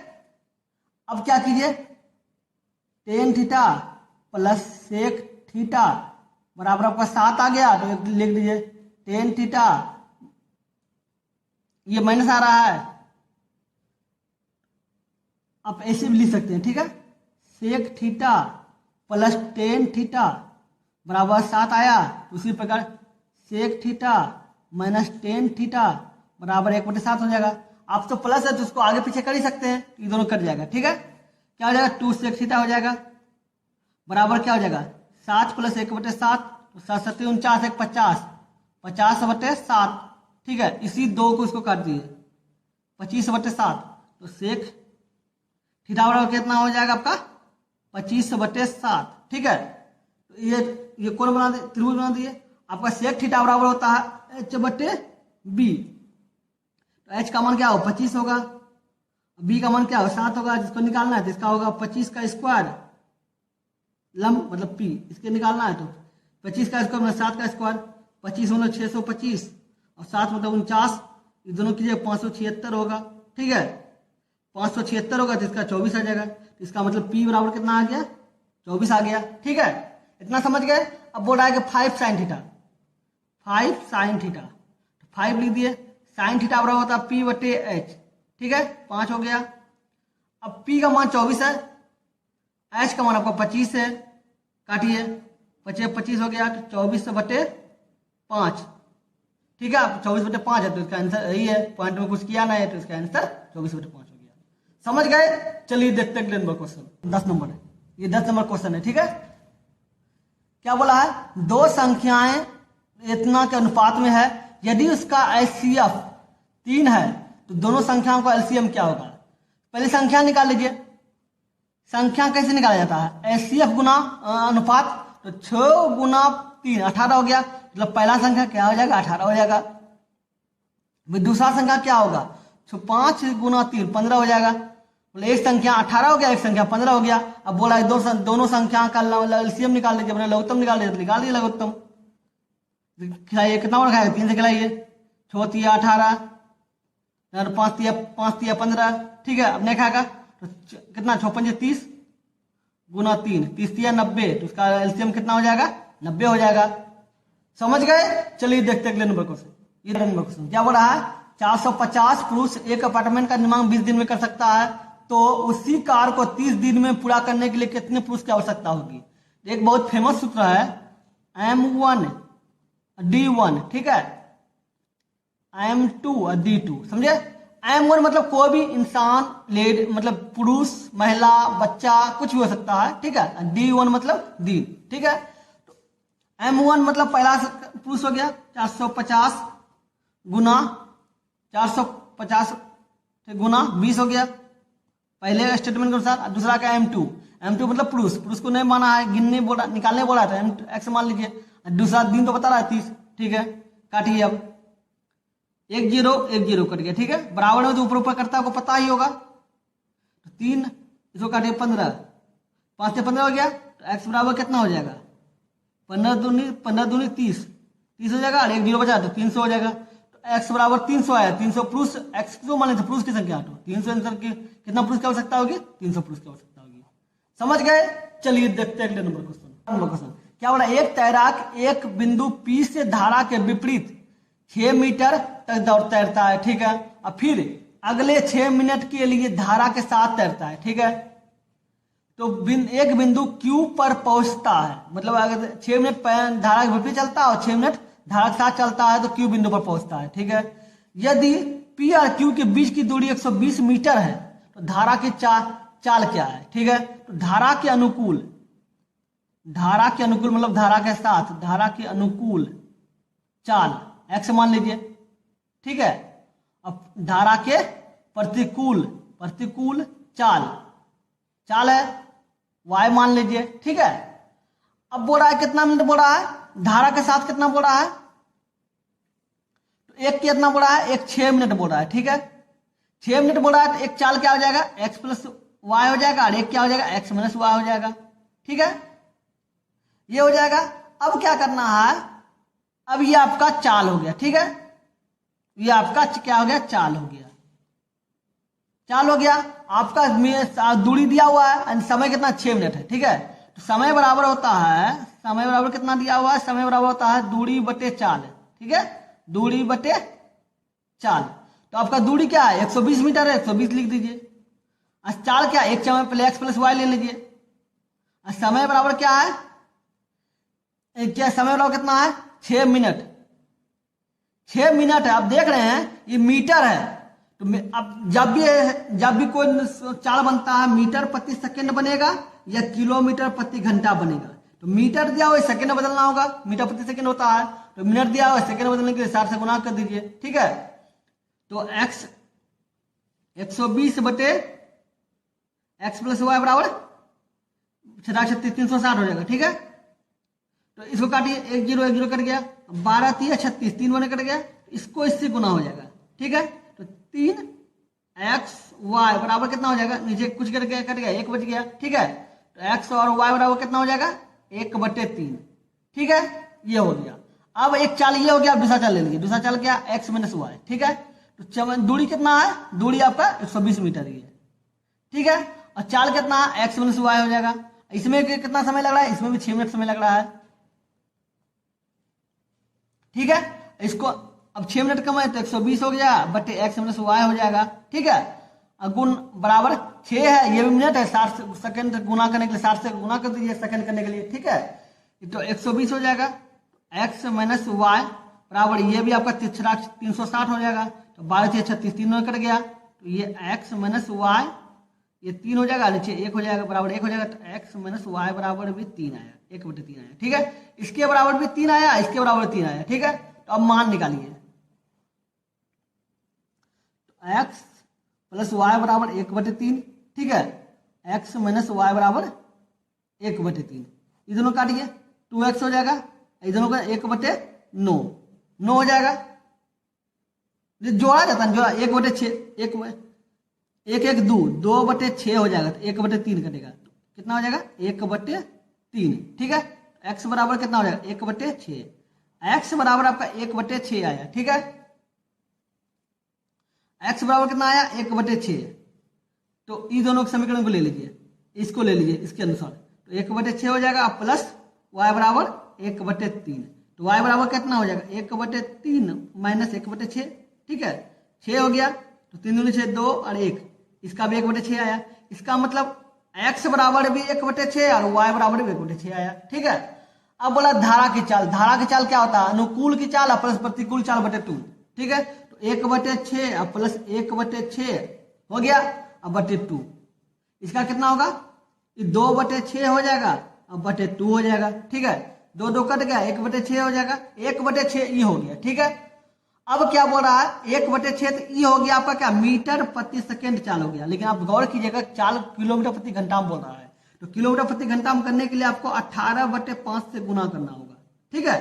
अब क्या कीजिए, tan theta plus sec theta बराबर आपका 7 आ गया, तो लिख दीजिए टेन थीटा, ये माइनस आ रहा है, आप ऐसे भी लिख सकते हैं। ठीक है, sec theta plus tan theta बराबर 7 आया। उसी प्रकार sec theta minus tan theta बराबर 1/7 हो जाएगा। आप तो प्लस है तो उसको आगे पीछे कर ही सकते हैं, ये दोनों कट जाएगा। ठीक है, क्या हो जाएगा, 2 सेक थीटा हो जाएगा बराबर क्या हो जाएगा 7 प्लस 1/7, तो 7 7 49 1 50, 50/7। ठीक है, इसी 2 को इसको काट दिए 25/7, तो सेक थीटा बराबर कितना हो जाएगा आपका 25/7। ठीक है, तो ये कौन बना दिए, त्रिभुज बना दिए। आपका सेक थीटा बराबर होता है h/b, तो h का मान क्या होगा 25 होगा, b का मान क्या होगा 7 होगा, जिसको निकालना है तो इसका होगा 25 का स्क्वायर लंब मतलब p, इसके निकालना है तो 25 का स्क्वायर मतलब 7 का स्क्वायर, 25 मतलब 625 और 7 मतलब 49, ये दोनों कीजिए 576 होगा। ठीक है, 576 होगा तो इसका 24 आ जाएगा, तो इसका मतलब p बराबर कितना आ गया 24 आ गया। ठीक है, इतना समझ गए। अब बोल रहा है कि 5 साइन थीटा, 5 साइन थीटा, 5 लिख दिए, साइन थीटा बराबर होता है p/h। ठीक है, 5 हो गया। अब p का मान 24 है, h का मान आपका 25 है, काटिए 25 हो गया, तो 24/5। ठीक है, 24/5 है तो इसका आंसर यही है, पॉइंट में कुछ किया नहीं है तो इसका आंसर 24/5 हो गया। समझ गए, चलिए देखते हैं अगले नंबर क्वेश्चन, 10 नंबर है, ये 10 नंबर क्वेश्चन है। ठीक है, क्या बोला है, दो संख्याएं इतना के अनुपात में है, यदि उसका एचसीएफ 3 है तो दोनों संख्याओं का एलसीएम क्या होगा। पहले संख्या निकाल लीजिए, संख्या कैसे निकाला जाता है, एचसीएफ गुना अनुपात, तो 6 गुना 3 18 हो गया, मतलब पहला संख्या क्या हो जाएगा 18 हो जाएगा। दूसरा संख्या क्या होगा, 5 गुना 3 15 हो जाएगा, मतलब एक संख्या 18 हो गया, एक संख्या 15 हो गया। अब बोला दोनों संख्या का एलसीएम निकाल लीजिए, मतलब लघुत्तम निकाल लीजिए, निकाल लीजिए लघुत्तम। खिलाइए, कितना बड़ा खाएगा 3 से खिलाइए, 6 तिया 18 और 5 तिया 15। ठीक है, अब नहीं खाएगा तो कितना 6 पंजे 30 गुना 3 30 तिया 90, तो उसका एलसीएम कितना हो जाएगा 90 हो जाएगा। समझ गए, चलिए देखते अगले नंबर क्वेश्चन। ये नंबर क्वेश्चन क्या बोल रहा है, 450 पुरुष एक अपार्टमेंट का निर्माण 20 दिन में कर सकता है, तो उसी कार्य को 30 दिन में पूरा करने के लिए कितने पुरुष की आवश्यकता होगी। एक बहुत फेमस सूत्र है M1 D1, ठीक है, M2 और D2, समझे। M1 मतलब कोई भी इंसान, लेड मतलब पुरुष महिला बच्चा कुछ भी हो सकता है। ठीक है, D1 मतलब दिन। ठीक है, तो M1 मतलब पहला पुरुष हो गया 450 गुना 450 गुना 20 हो गया पहले स्टेटमेंट के अनुसार। दूसरा का M2 मतलब पुरुष को नहीं माना है, गिनने बोला, निकालने बोला था, एक्स मान लीजिए। दूसरा दिन तो बता रहा है 30। ठीक है, काटिए, अब 1 0 1 0 कट गया। ठीक है, बराबर में तो ऊपर ऊपर करता है, आपको पता ही होगा। तो 3 इसको काटिए 15, 5 से 15 हो गया, तो एक्स बराबर कितना हो जाएगा 15 दूनी 30 हो जाएगा, और 1 0 बचा तो 300 हो जाएगा। तो एक्स बराबर 300 आया, 300 पुरुष, एक्स क्यों मान लेते पुरुष की संख्या, तो 300 आंसर की कितना पुरुष की आवश्यकता होगी 300 पुरुष की आवश्यकता होगी। समझ गए, चलिए देखते हैं अगले नंबर क्वेश्चन। क्या बोला, एक तैराक एक बिंदु P से धारा के विपरीत 6 मीटर तक दौड़ तैरता है। ठीक है, और फिर अगले 6 मिनट के लिए धारा के साथ तैरता है। ठीक है, तो एक बिंदु Q पर पहुंचता है, मतलब अगर 6 मिनट धारा के विपरीत चलता है और 6 मिनट धारा के साथ चलता है तो Q बिंदु पर पहुंचता है। ठीक है, यदि P और Q के बीच की दूरी 120 मीटर है तो धारा की चाल क्या है। ठीक है, तो धारा के अनुकूल मतलब धारा के साथ, धारा के अनुकूल चाल x मान लीजिए। ठीक है, अब धारा के प्रतिकूल चाल है y मान लीजिए। ठीक है, अब बोल रहा है कितना मिनट बोल रहा है, धारा के साथ कितना बोल रहा है, तो एक कितना बोल रहा है, एक 6 मिनट बोल रहा है। ठीक है, 6 मिनट बोल रहा है तो एक चाल क्या हो जाएगा x प्लस वाई हो जाएगा, और एक क्या हो जाएगा x माइनस वाई हो जाएगा। ठीक है, ये हो जाएगा। अब क्या करना है, अब ये आपका चाल हो गया, ठीक है, ये आपका क्या हो गया, चाल हो गया, चाल हो गया। आपका दूरी दिया हुआ है और समय कितना, 6 मिनट है, ठीक है। तो समय बराबर होता है, समय बराबर कितना दिया हुआ है, समय बराबर होता है दूरी बटे चाल, ठीक है, दूरी बटे चाल। तो आपका दूरी क्या है, 120 मीटर है, 120 लिख दीजिए। और चाल क्या है, एक समय पहले एक्स प्लस वाई ले लीजिए। और समय बराबर क्या है, क्या समय बराबर कितना है, 6 मिनट, 6 मिनट है। आप देख रहे हैं ये मीटर है, तो अब जब भी कोई चाल बनता है मीटर प्रति सेकंड बनेगा या किलोमीटर प्रति घंटा बनेगा। तो मीटर दिया हुआ सेकंड में बदलना होगा, मीटर प्रति सेकंड होता है, तो मिनट दिया हुआ सेकंड बदलने के लिए 60 से गुना कर दीजिए, ठीक है। तो x 120 बटे x प्लस वाई बराबर 360 हो जाएगा, ठीक है। तो इसको काटिए, 1 0 1 0 कट गया, 12 3 36, 3 बने कट गया, इसको इससे गुना हो जाएगा, ठीक है। तो 3x बराबर कितना हो जाएगा, नीचे कुछ कट गया, कट गया, 1 बच गया, ठीक है। तो x और y बराबर कितना हो जाएगा, 1/3, ठीक है, ये हो गया। अब एक चाल ये हो गया, अब दूसरा चाल ले लीजिए, दूसरा चाल क्या, x माइनस वाई, ठीक है। तो दूरी कितना है, दूरी आपका 120 मीटर ही है, ठीक है। और चाल कितना है, x माइनस वाई हो जाएगा। इसमें कितना समय लग रहा है, इसमें भी 6 मिनट समय लग रहा है, ठीक है। इसको अब 6 मिनट कम है तो 120 हो गया बटे x माइनस वाई हो जाएगा, ठीक है। गुण बराबर 6 है, ये भी मिनट है, 60 सेकंड गुना करने के लिए 60 से गुना कर दीजिए सेकंड करने के लिए, ठीक है। तो 120 हो जाएगा, x माइनस वाई बराबर ये भी आपका 360 हो जाएगा। तो 12 3 36, 3 कट गया, तो ये x माइनस वाई ये 3 हो जाएगा, नीचे 1 हो जाएगा, बराबर 1 हो जाएगा। तो x माइनस वाई बराबर भी 3 आया, 1/3 आया, ठीक है। इसके बराबर भी 3 आया, इसके बराबर 3 आया, ठीक है। तो अब मान निकालिए, तो x प्लस वाई बराबर 1/3, ठीक है, x माइनस वाई बराबर 1/3, ये दोनों काटिए, 2x हो जाएगा, ये दोनों का 1/9 हो जाएगा, जोड़ा जाता है, जोड़ा 1/6, 1 1 2 2/6 हो जाएगा, तो 1/3 कटेगा, तो कितना हो जाएगा, 1/3, ठीक है। x बराबर कितना हो जाएगा, 1/6, x बराबर आपका 1/6 आया, ठीक है। x बराबर कितना आया, 1/6। तो इन दोनों समीकरण को ले लीजिए, इसको ले लीजिए इसके अनुसार, तो 1/6 हो जाएगा, प्लस y बराबर 1/3। तो y बराबर कितना हो जाएगा, 1/3 माइनस 1/6, ठीक है, 6 हो गया। तो 3 दूनी 6, 2 और 1, इसका भी 1/6 आया। इसका मतलब x बराबर भी 1/6 और y बराबर भी 1/6 आया, ठीक है। अब बोला धारा की चाल, धारा की चाल क्या होता है, अनुकूल की चाल प्लस प्रतिकूल चाल बटे 2, ठीक है। तो 1/6 प्लस 1/6 हो गया, अब बटे 2, इसका कितना होगा, 2/6 हो जाएगा, अब बटे 2 हो जाएगा, ठीक है। 2 2 कट गया, 1/6 हो जाएगा, 1/6 ई हो गया, ठीक है। अब क्या बोल रहा है, 1/6 तो ई हो गया आपका क्या, मीटर प्रति सेकंड चाल हो गया। लेकिन आप गौर कीजिएगा, चाल किलोमीटर प्रति घंटा में बोल रहा है, तो किलोमीटर प्रति घंटा में करने के लिए आपको 18/5 से गुना करना होगा, ठीक है।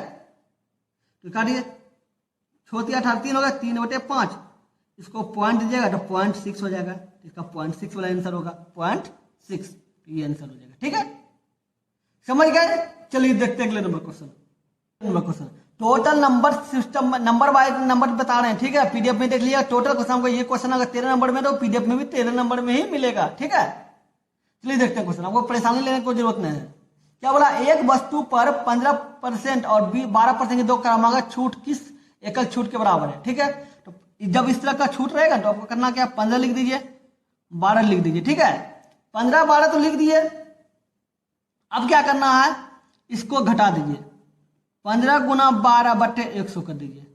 तो काटिए, छोटी 18 3 होगा, 3/5, इसको पॉइंट दीजिएगा तो 0.6 हो जाएगा, इसका 0.6 वाला आंसर होगा, 0.6, ये आंसर हो जाएगा, ठीक है। समझ गए, चलिए देखते हैं अगले number question. Total number system, number wise number बता रहे हैं, ठीक है। पीडीएफ में देख लिया टोटल क्वेश्चन, हमको ये क्वेश्चन अगर 13 नंबर में तो पीडीएफ में भी 13 नंबर में ही मिलेगा, ठीक है। चलिए देखते हैं क्वेश्चन, आपको परेशानी लेने की कोई जरूरत नहीं है। क्या बोला, एक वस्तु पर 15% और 12% की 2 क्रमागत छूट किस एकल छूट के बराबर है, ठीक है। तो जब इस तरह का छूट रहेगा तो आपको करना क्या, 15 लिख दीजिए, 12 लिख दीजिए, ठीक है। 15 12 तो लिख दिए, अब क्या करना है, इसको घटा दीजिए, 15 गुना 12 बटे 100 कर दीजिए,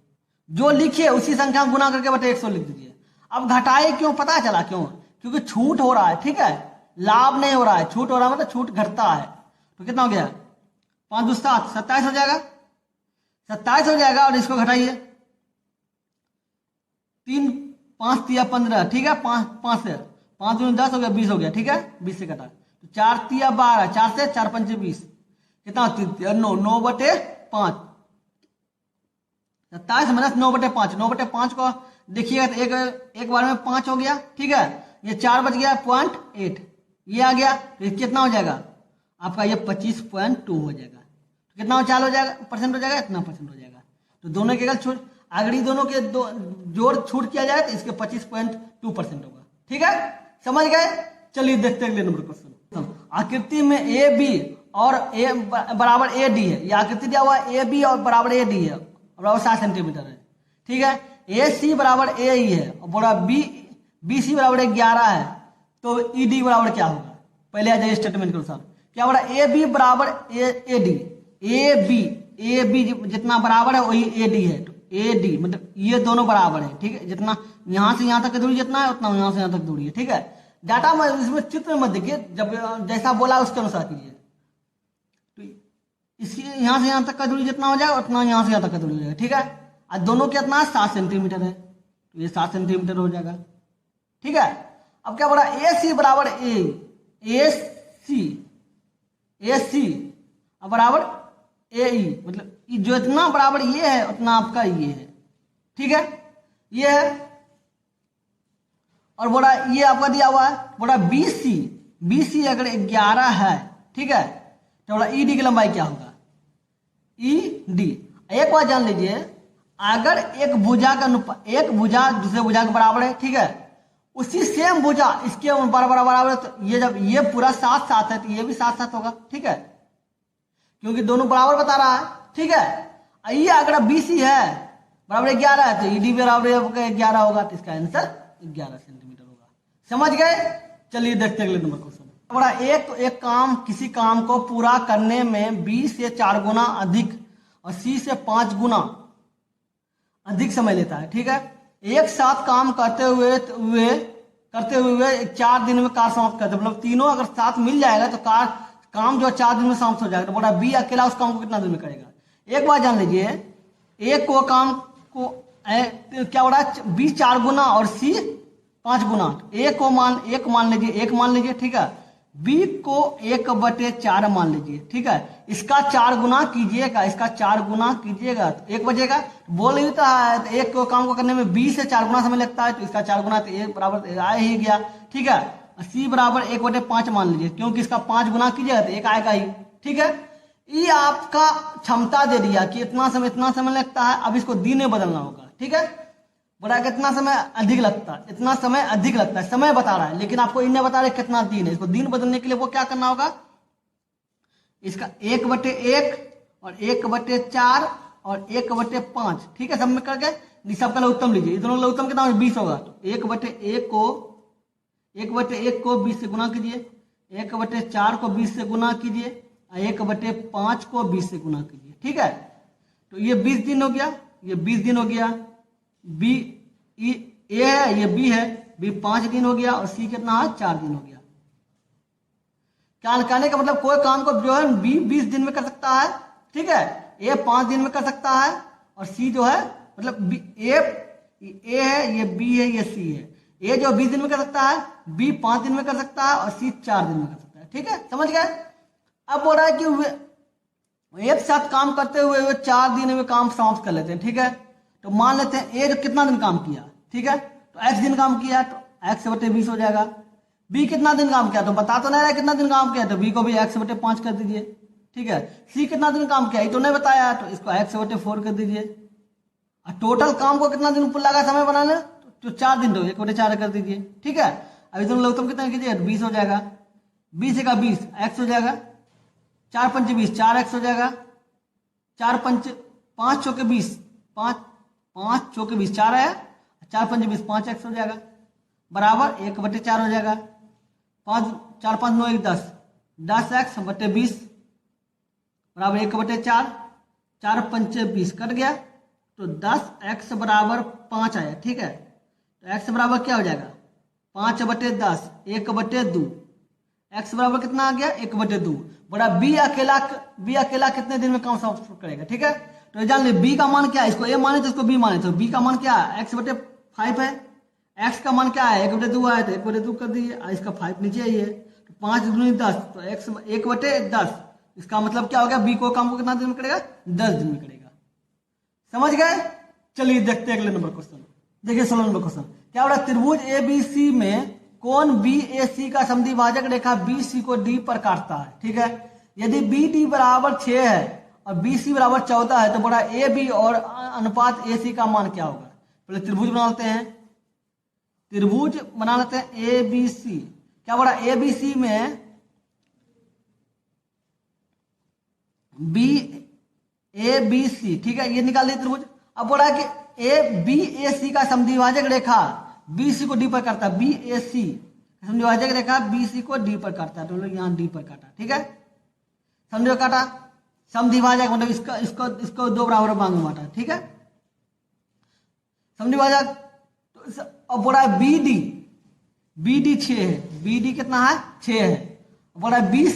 जो लिखिए उसी संख्या गुना करके बटे 100 लिख दीजिए। अब घटाए क्यों, पता चला क्यों, क्योंकि छूट हो रहा है, ठीक है, लाभ नहीं हो रहा है, छूट हो रहा है मतलब छूट घटता है। तो कितना हो गया, 5 2 7 27 हो जाएगा, 27 हो जाएगा। और इसको घटाइए, 3 5 3 15, ठीक है, 5 से 5 दूनी 10 हो गया, 20 हो गया, ठीक है, 20 से कटा। तो 4 3 12, 4 से 4 5 20, कितना 9 9/5, 27 माइनस 9/5, 9/5 को देखिएगा तो एक बार में 5 हो गया, ठीक है। ये 4 बच गया, 0.8 ये आ गया, तो कितना हो जाएगा आपका, ये 25.2 हो जाएगा। तो कितना चाल हो जाएगा, परसेंट हो जाएगा, इतना परसेंट हो जाएगा। तो दोनों के अगर ये दोनों के जोड़ छूट किया जाए तो इसके 25.2% होगा। ठीक है, समझ गए। चलिए देखते हैं अगले नंबर क्वेश्चन। आकृति में ए बी और ए बराबर ए डी है। यह आकृति दिया हुआ ए बी और बराबर ए डी है, बराबर 7 सेंटीमीटर है। ठीक है, ए सी बराबर ए ई है और बड़ा बी सी बराबर 11 है। तो ई डी बराबर क्या होगा? पहले आ जाइए स्टेटमेंट के अनुसार। क्या बड़ा ए बी बराबर ए डी, ए बी जितना बराबर है वही ए डी है। तो ए डी मतलब ये दोनों बराबर है। ठीक है, जितना यहां से यहां तक की दूरी जितना है उतना यहां से यहां तक दूरी है। ठीक है, डाटा में इसमें चित्र में देखिए, जब जैसा बोला उसके अनुसार कीजिए। तो इसकी यहां से यहां तक का दूरी जितना हो जाएगा उतना यहां से यहां तक का दूरी हो जाएगा। ठीक है, और दोनों कितना 7 सेंटीमीटर है, तो ये 7 सेंटीमीटर हो जाएगा। ठीक है, अब क्या बोला ए सी बराबर ए सी बराबर ए ई, मतलब जो इतना बराबर ये है उतना आपका ये है। ठीक है, ये है। और बोला ये आपका दिया हुआ है, बोला बी सी अगर 11 है, ठीक है, तो बोला ई डी की लंबाई क्या होगा? E D. एक बात जान लीजिए, अगर एक भुजा दूसरे भुजा के बराबर है, ठीक है, उसी सेम भुजा इसके बराबर है, तो ये जब ये पूरा 7 है तो ये भी 7 होगा। ठीक है, क्योंकि दोनों बराबर बता रहा है। ठीक है, ये अगर BC है बराबर 11 है तो ED बराबर 11 होगा, तो इसका आंसर 11 सेंटीमीटर होगा। समझ गए। चलिए देखते हैं अगले नंबर क्वेश्चन। बड़ा एक काम किसी काम को पूरा करने में B से 4 गुना अधिक और C से 5 गुना अधिक समय लेता है। ठीक है, एक साथ काम करते हुए 4 दिन में कार्य समाप्त करते, मतलब तीनों अगर साथ मिल जाएगा तो काम जो 4 दिन में समाप्त हो जाएगा। तो बोला बी अकेला उस काम को कितना दिन में करेगा? एक बात जान लीजिए, एक को काम को क्या हो रहा है, बी 4 गुना और सी 5 गुना। एक मान लीजिए। ठीक है, बी को 1/4 मान लीजिए। ठीक है, इसका 4 गुना कीजिएगा तो 1 बचेगा। बोल ही तो है, तो एक को काम को करने में बी से 4 गुना समय लगता है, तो इसका 4 गुना तो 1 बराबर आ ही गया। ठीक है, सी बराबर 1/5 मान लीजिए, क्योंकि इसका 5 गुना कीजिएगा तो 1 आएगा ही। ठीक है, ये आपका क्षमता दे दिया कि इतना समय लगता है। अब इसको दिन में बदलना होगा। ठीक है, बोला कितना समय अधिक लगता है, इतना समय अधिक लगता है, समय बता रहा है, लेकिन आपको इन्हें बता रहे कितना दिन है। इसको दिन बदलने के लिए वो क्या करना होगा, इसका 1/1 और 1/4 और 1/5, ठीक है, सब में करके सबका लघुत्तम लीजिए। दोनों लघुत्तम कितना 20 होगा, तो 1/1 को 20 से गुना कीजिए, 1/4 को 20 से गुना कीजिए, 1/5 को 20 से गुना कीजिए। ठीक है, तो ये 20 दिन हो गया, ये 20 दिन हो गया। बी ए है, ये बी है, बी 5 दिन हो गया और सी कितना है 4 दिन हो गया। क्या कहने का मतलब, कोई काम को जो है बी 20 दिन में कर सकता है। ठीक है, ए 5 दिन में कर सकता है और सी जो है मतलब ए है, ये बी है, ये सी है। ए जो 20 दिन में कर सकता है, बी 5 दिन में कर सकता है और सी 4 दिन में कर सकता है। ठीक है, समझ गए। अब बोल रहा है कि एक साथ काम करते हुए 4 दिन में काम समाप्त कर लेते हैं। ठीक है, तो मान लेते हैं ए जो कितना दिन काम किया, ठीक है, तो x दिन काम किया तो x/20 हो जाएगा। बी कितना दिन काम किया, तो बता तो नहीं रहा कितना दिन काम किया, तो बी को भी x/5 कर दीजिए। ठीक है, सी कितना दिन काम किया ये तो नहीं बताया, तो इसको x/4 कर दीजिए। और टोटल काम को कितना दिन लगा समय बनाने, तो 4 दिन, तो 1/4 कर दीजिए। ठीक है, अभी दोनों लघुत्तम कितना कीजिए, 20 हो जाएगा। 20 का 20 x हो जाएगा, 4 पंच 20 4x हो जाएगा, 4 पंच 5 चौके 20 5 चौके 20 4 आया, 4 पंच 20 5x हो जाएगा, बराबर 1/4 हो जाएगा। 4 5 9 1 10 10x/20 बराबर 1/4, 4 पंच 20 कट गया, तो 10x बराबर 5 आया। ठीक है, तो x बराबर क्या हो जाएगा 5/10 1/2, x बराबर कितना आ गया 1/2। बड़ा बी अकेला कितने दिन में काम समाप्त करेगा। ठीक है, तो जान ले बी का मान क्या है, इसको ए माने तो इसको बी माने, तो बी का मान क्या है x/5 है, x का मान क्या है 1/2 आया, तो 1/2 कर दीजिए, इसका 5 नीचे ही है, तो 5 दूनी 10, तो x 1/10। इसका मतलब क्या हो गया, बी को काम को कितना दिन में करेगा 10 दिन में करेगा। समझ गए। चलिए देखते हैं अगले नंबर क्वेश्चन। देखिए 16 नंबर क्वेश्चन, क्या हो रहा है, त्रिभुज ABC में कोण BAC का समद्विभाजक रेखा BC को D पर काटता है। ठीक है, यदि BD बराबर 6 है और बी सी बराबर 14 है, तो बोला ए बी और अनुपात ए सी का मान क्या होगा। पहले त्रिभुज बना लेते हैं, त्रिभुज बना लेते हैं ए बी सी। क्या बोला, ए बी सी में बी ए बी सी, ठीक है, ये निकाल दिए त्रिभुज। अब बोला कि ए बी ए सी का समद्विभाजक रेखा बी सी को डी पर काटता है, बी ए सी समद्विभाजक रेखा बी सी को डी पर काटता है, तो लोग यहाँ डी पर काटा, ठीक है, समझो काटा। समद्विभाजक मतलब इसका इसको इसको दो बराबर मांग में बांटा, ठीक है, समद्विभाजक। तो अब बोला बी डी 6 है, बी डी कितना है 6 है। बोला बी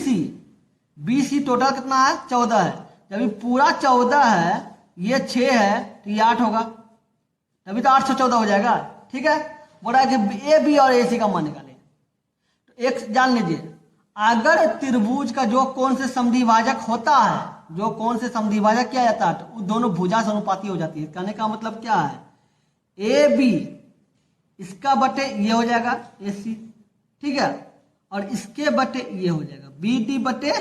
सी टोटल कितना है 14 है। जब ये पूरा 14 है, ये 6 है, तो ये 8 होगा, तभी तो 8 से 14 हो जाएगा, ठीक है। बोला कि ए बी और ए सी का मान निकाले। तो एक जान लीजिए, अगर त्रिभुज का जो कोण से समद्विभाजक होता है, जो कोण से समद्विभाजक किया जाता है, तो वो दोनों भुजा समानुपाती हो जाती है। कहने का मतलब क्या है, ए बी इसका बटे ये हो जाएगा ए सी, ठीक है, और इसके बटे ये हो जाएगा बी डी बटे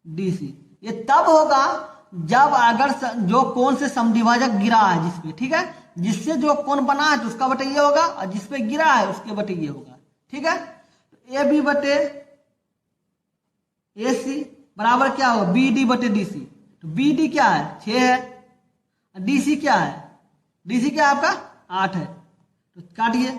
डी सी। ये तब होगा जब अगर जो कोण से समद्विभाजक गिरा है जिसपे, ठीक है, जिससे जो कोण बना है तो उसका बटे ये होगा, और जिसपे गिरा है उसके बटे ये होगा, ठीक है। ए बी बटे ए सी बराबर क्या होगा, बी डी बटे डी सी। तो बी डी क्या है 6 है, डी सी क्या है, डी सी क्या है आपका 8 है, तो काटिए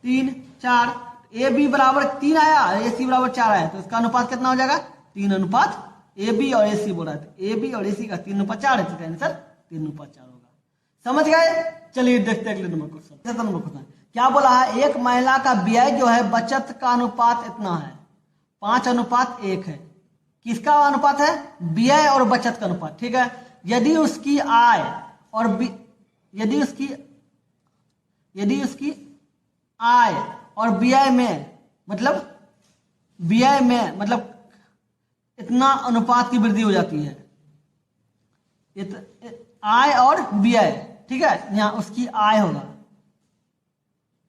3 4, ए बी बराबर 3 आया, ए सी बराबर 4 आया, तो इसका अनुपात कितना हो जाएगा 3 अनुपात ए बी और ए सी बोला था, ए बी और ए सी का 3 अनुपात 4 है, तो आंसर 3 अनुपात 4 होगा। समझ गए। चलिए देखते हैं अगले नंबर क्वेश्चन। क्या बोला है, एक महिला का व्यय जो है बचत का अनुपात इतना है, 5:1 है। किसका अनुपात है, व्यय और बचत का अनुपात, ठीक है। यदि उसकी आय और यदि उसकी आय और व्यय में मतलब इतना अनुपात की वृद्धि हो जाती है, आय और व्यय, ठीक है, यहाँ उसकी आय होगा,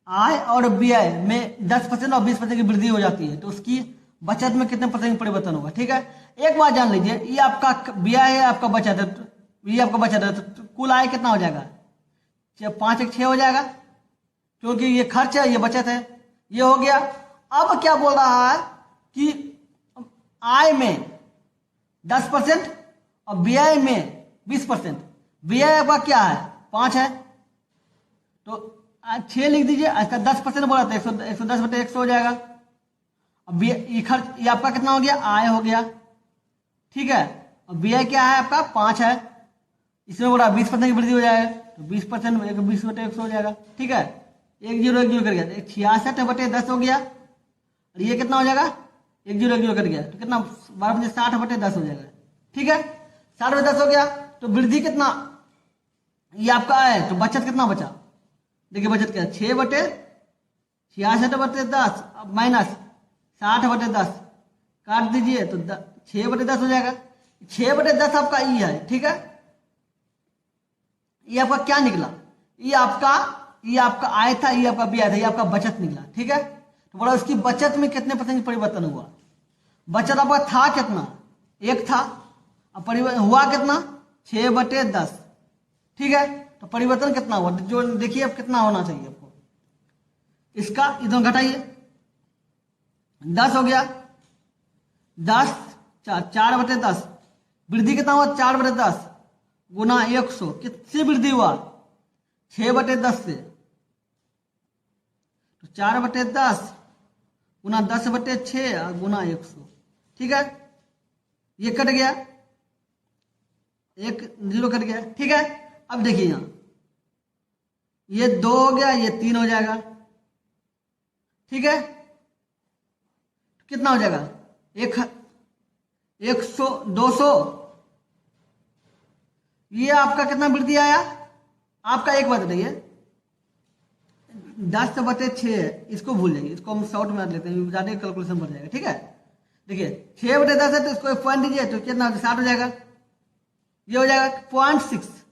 आय और व्यय में 10% और 20% की वृद्धि हो जाती है, तो उसकी बचत में कितने % की परिवर्तन होगा, ठीक है। एक बात जान लीजिए, ये आपका व्यय है, आपका बचत है, ये आपका बचत है, तो कुल आय कितना हो जाएगा, 5 1 6 हो जाएगा, क्योंकि ये खर्च है, ये बचत है, ये हो गया। अब क्या बोल रहा है कि आय में 10% और व्यय में 20%। व्यय आपका क्या है 5 है, तो 6 लिख दीजिए, इसका 10% बोला था 110 बटे 100 हो जाएगा। अब ये खर्च, ये आपका कितना हो गया, आय हो गया, ठीक है, और व्यय क्या है आपका 5 है, इसमें बोला 20% की वृद्धि हो जाएगा, तो 20% 20 बटे 100 हो जाएगा, ठीक है। 1 0 1 0 कर गया, 66 बटे 10 हो गया, और ये कितना हो जाएगा 1 0 1 0 कर गया, तो कितना 12 60 बटे 10 हो जाएगा, ठीक है। 60 बटे 10 हो गया, तो वृद्धि कितना, ये आपका है, तो बचत कितना बचा, देखिए बचत क्या 6 बटे 66 बटे 10 माइनस 60 बटे 10 काट दीजिए, तो 6 बटे 10 हो जाएगा। 6 बटे 10 आपका ई है, ठीक है, ये आपका क्या निकला, ये आपका आय था, ये आपका व्यय था, ये आपका बचत निकला, ठीक है। तो बोला उसकी बचत में कितने % परिवर्तन हुआ, बचत आपका था कितना 1 था, अब परिवर्तन हुआ कितना 6 बटे 10, ठीक है। तो परिवर्तन कितना हुआ, जो देखिए अब कितना होना चाहिए आपको, इसका इधर घटाइए, 10 हो गया, 10 4 बटे 10, वृद्धि कितना हुआ 4 बटे 10 गुना 100, किससे वृद्धि हुआ 6 बटे 10 से, तो 4 बटे 10 गुना 10 बटे 6 गुना 100, ठीक है। ये कट गया, 1 0 कट गया, ठीक है। अब देखिए यहाँ ये 2 हो गया, ये 3 हो जाएगा, ठीक है, कितना हो जाएगा 100 200, ये आपका कितना वृद्धि आया आपका, एक बात बताइए 10 बटे 6 इसको भूल जाइए, इसको हम शॉर्ट में लेते हैं, ज्यादा कैलकुलेशन बढ़ जाएगा, ठीक है। देखिए 6 बटे 10 है, तो इसको 1 पॉइंट दीजिए, तो कितना 60 हो जाएगा, ये हो जाएगा 0.6,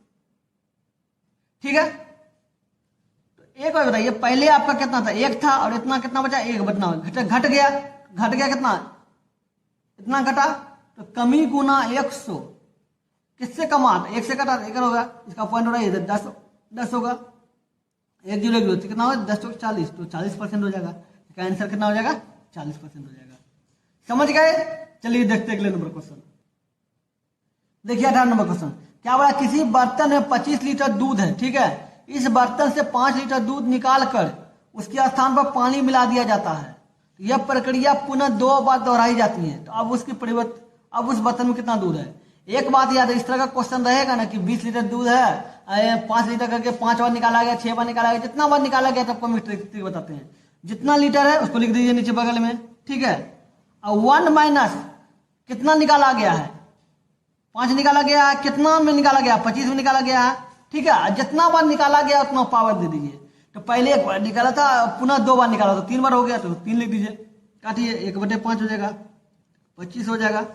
ठीक है। तो एक बार बताइए, पहले आपका कितना था 1 था, और इतना कितना बचा 1 बचना घट गया कितना, इतना घटा, तो कमी गुना 100 किससे कमा, एक से कटा 1 होगा, इसका पॉइंट हो रहा है इधर 10 होगा, 1 0 1 0 कितना होगा 10 × 40 तो 40% हो जाएगा। इसका आंसर कितना हो जाएगा 40% हो जाएगा। समझ गए। चलिए देखते हैं अगले नंबर क्वेश्चन। देखिए 18 नंबर क्वेश्चन, क्या बोला, किसी बर्तन में 25 लीटर दूध है, ठीक है, इस बर्तन से 5 लीटर दूध निकाल कर उसके स्थान पर पानी मिला दिया जाता है, तो यह प्रक्रिया पुनः 2 बार दोहराई जाती है, तो अब उस बर्तन में कितना दूध है। एक बात याद है, इस तरह का क्वेश्चन रहेगा ना कि 20 लीटर दूध है, 5 लीटर करके 5 बार निकाला गया, 6 बार निकाला गया, जितना बार निकाला गया तब को हम ट्रिक बताते हैं। जितना लीटर है उसको लिख दीजिए नीचे बगल में, ठीक है। अब 1 माइनस कितना निकाला गया है, 5 निकाला गया है, कितना में निकाला गया, 25 में निकाला गया है, ठीक है। जितना बार निकाला गया उतना पावर दे दीजिए। तो पहले 1 बार निकाला था, पुनः 2 बार निकाला तो 3 बार हो गया, तो 3 लिख दीजिए, काटिए, 1/5 हो जाएगा, 25 हो जाएगा,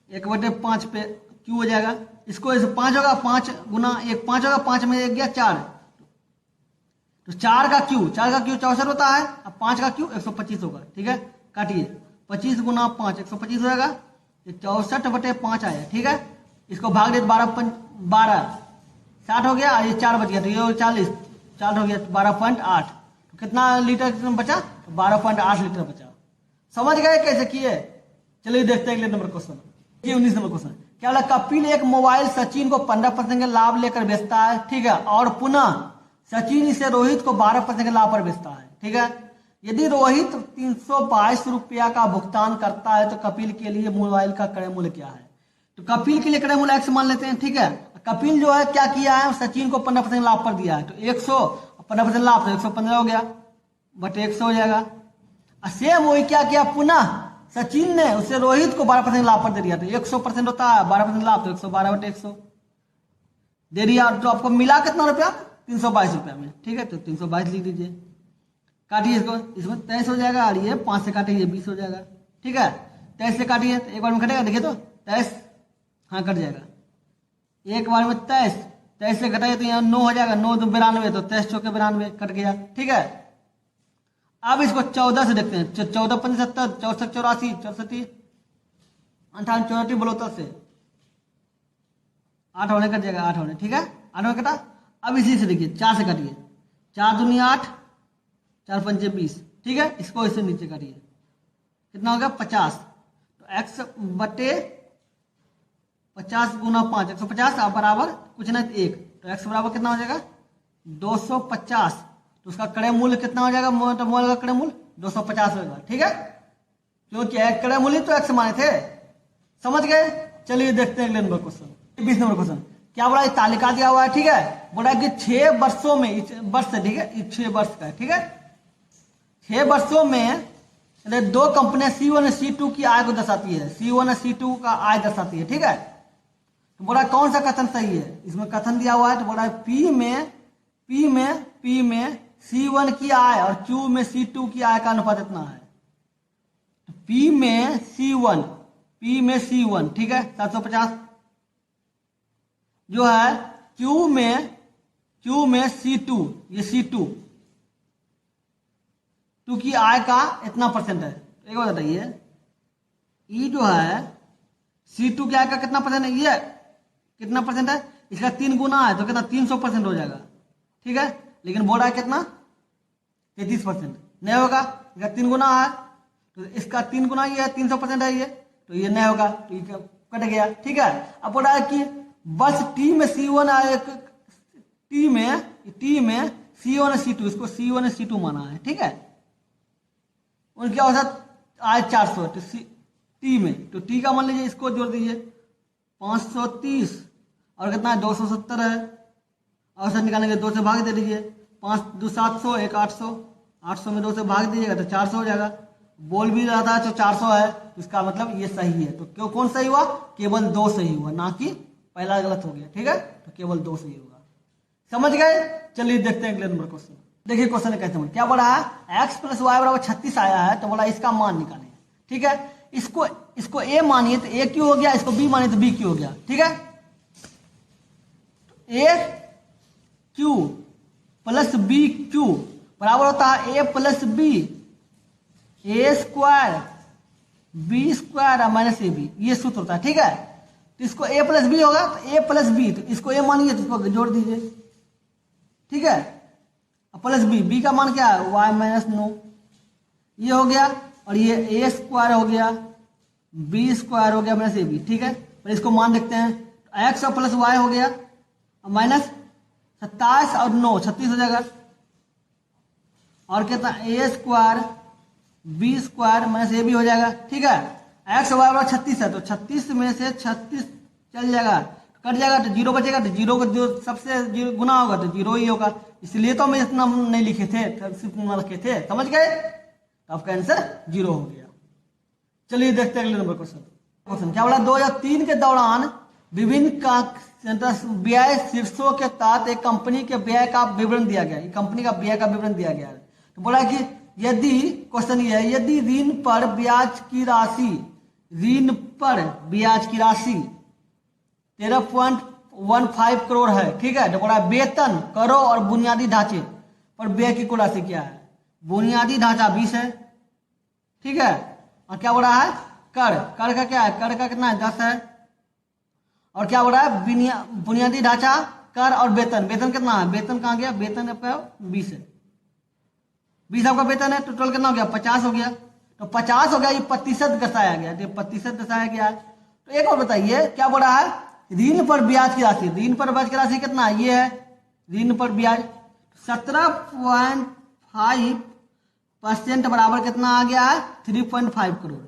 1/5 पे क्यू हो जाएगा, इसको 5 होगा, 5 गुना 1 5 होगा, 5 में 1 गया 4, तो 4 का क्यू 64 होता है, अब 5 का क्यू 125 होगा, ठीक है। काटिए, 25 गुना 5 125 हो जाएगा, 64/5 आया, ठीक है। इसको भाग दे 12 60 हो गया, ये 4 बच गया, तो ये 40 हो गया, 12.8, तो कितना लीटर बचा, 12.8 लीटर बचा। समझ गए कैसे किए। चलिए देखते हैं अगले नंबर क्वेश्चन। 19 नंबर क्वेश्चन, क्या बोला, कपिल एक मोबाइल सचिन को 15% का लाभ लेकर बेचता है, ठीक है, और पुनः सचिन इसे रोहित को 12% के लाभ पर बेचता है, ठीक है। यदि रोहित 322 रुपया का भुगतान करता है तो कपिल के लिए मोबाइल का क्रय मूल्य क्या है। तो कपिल के लिए क्रय मूल्य 100 मान लेते हैं, ठीक है। कपिल जो है क्या किया है, सचिन को 15% लाभ पर दिया है, तो 100 15% लाभ तो 115 हो गया, बटे 100 हो जाएगा। सेम वही क्या किया, पुनः सचिन ने उसे रोहित को 12% लाभ पर दे दिया, तो 100% होता है, 12% लाभ तो 112/100 दे दिया, तो आपको मिला कितना रुपया, 322 रुपया में, ठीक है। तो 322 लिख दीजिए, काटिए इसको, इसमें 23 हो जाएगा, और ये 5 से काटिए 20 हो जाएगा, ठीक है। 23 से काटिए तो एक बार में कटेगा, देखिए तो 23, हाँ कट जाएगा, एक बार में 23 से घटाइए तो यहाँ 9 हो जाएगा, 9 2 92, तो 23 चौके 92 कट गया, ठीक है। अब इसको 14 से देखते हैं, 14 5 70 64 84 64 58 64 बोलो से 8 होने कट जाएगा, 8 होने, ठीक है, 8 होने कटा। अब इसी से देखिए 4 से काटिए, 4 दूनी 8 4 5 20, ठीक है। इसको इससे नीचे काटिए, कितना हो गया 50, तो x बटे 50 गुना 5 150 अब बराबर कुछ नहीं 1, तो x बराबर कितना हो जाएगा 250, तो उसका क्रय मूल्य कितना हो जाएगा, मोबाइल का क्रय मूल्य 250 होगा, ठीक है, क्योंकि क्रय मूल्य तो x माने थे। समझ गए। चलिए देखते हैं अगले नंबर क्वेश्चन। 20 नंबर क्वेश्चन, क्या बोला, तालिका दिया हुआ है, ठीक है, बोला कि 6 वर्षों में, वर्ष है, ठीक है, 6 वर्ष का है, ठीक है, 6 वर्षों में 2 कंपनियां C1 और C2 की आय को दर्शाती है, C1 और C2 का आय दर्शाती है, ठीक है। तो बोला कौन सा कथन सही है, इसमें कथन दिया हुआ है, तो बोला P में C1 की आय और Q में C2 की आय का अनुपात इतना है, तो P में C1 ठीक है 750 जो है, Q में C2, ये C2 की आय का इतना परसेंट है। एक बात बताइए, ई जो है C2 की आय का कितना परसेंट है, ये कितना परसेंट है, इसका 3 गुना है तो कितना 300% हो जाएगा, ठीक है। लेकिन बोल रहा है कितना 33% नहीं होगा, इसका 3 गुना है तो इसका 3 गुना ये है, 300% है ये, तो ये नहीं होगा, तो ये कट गया, ठीक है। अब बोल रहा है कि बस टी में C1 आए, टी में C1 और C2, इसको C1 और C2 माना है, ठीक है। उनकी औसत आय 400, तो टी में, तो टी का मान लीजिए, इसको जोड़ दीजिए 530 और कितना 270 है, औसत निकालने के 2 से भाग दे दीजिए, 5 2 700 1 800, 800 में 2 से भाग दीजिएगा तो 400 हो जाएगा। बोल भी रहा था तो 400 है, तो इसका मतलब ये सही है। तो क्यों कौन सही हुआ, केवल 2 सही हुआ, ना कि पहला गलत हो गया, ठीक है। तो केवल 2 सही होगा। समझ गए। चलिए देखते हैं अगले नंबर क्वेश्चन। देखिए क्वेश्चन कैसे समझ, क्या बोला है x + y = 36 आया है, तो बोला इसका मान निकालें, ठीक है। इसको a मानिए तो a क्यों हो गया, इसको b मानिए तो b क्यों हो गया, ठीक है। a cube plus b cube बराबर होता है a + b, a² b square minus a b, ये सूत्र होता है। ठीक है, तो इसको ए प्लस बी होगा तो ए प्लस बी, तो इसको ए मानिए तो इसको जोड़ दीजिए। ठीक है, प्लस बी, बी का मान क्या है वाई माइनस 9, ये हो गया। और ये ए स्क्वायर हो गया, बी स्क्वायर हो गया माइनस ए बी। ठीक है, पर इसको मान देखते हैं, एक्स और प्लस वाई हो गया माइनस 27 और 9 36 हो जाएगा। और कितना a square b square minus a b हो जाएगा। ठीक है, एक्स वाई बराबर 36 है, तो 36 में से 36 चल जाएगा, कट जाएगा तो जीरो बचेगा, तो जीरो को जो सबसे जीरो गुना होगा तो जीरो ही होगा। इसलिए तो हम इतना नहीं लिखे थे, सिर्फ रखे थे, समझ गए। तो आपका आंसर जीरो हो गया। चलिए देखते हैं अगले नंबर क्वेश्चन। क्या बोला, 2003 के दौरान विभिन्न व्यय शीर्षों के तहत एक कंपनी के व्यय का विवरण दिया गया, कंपनी का व्यय का विवरण दिया गया है। तो बोला कि यदि, क्वेश्चन ये है, यदि ऋण पर ब्याज की राशि 13.15 करोड़ है। ठीक है, तो बोला वेतन, करों और बुनियादी ढांचे पर व्यय की कुल राशि क्या है। बुनियादी ढांचा 20 है। ठीक है, और क्या बोला है, कर का क्या है, कर का कितना है 10 है। और क्या बोला है, बुनियादी ढांचा, कर और वेतन, वेतन कितना है, वेतन कहाँ गया, वेतन आपका 20 है। 20 आपका वेतन है, टोटल कितना हो गया 50 हो गया। तो 50 हो गया, ये प्रतिशत दर्शाया गया, ये प्रतिशत दर्शाया गया है। तो एक और बताइए, क्या बोला है, ऋण पर ब्याज की राशि, ऋण पर ब्याज की राशि कितना है, ये है ऋण पर ब्याज 17.5% बराबर कितना आ गया है 3.5 करोड़,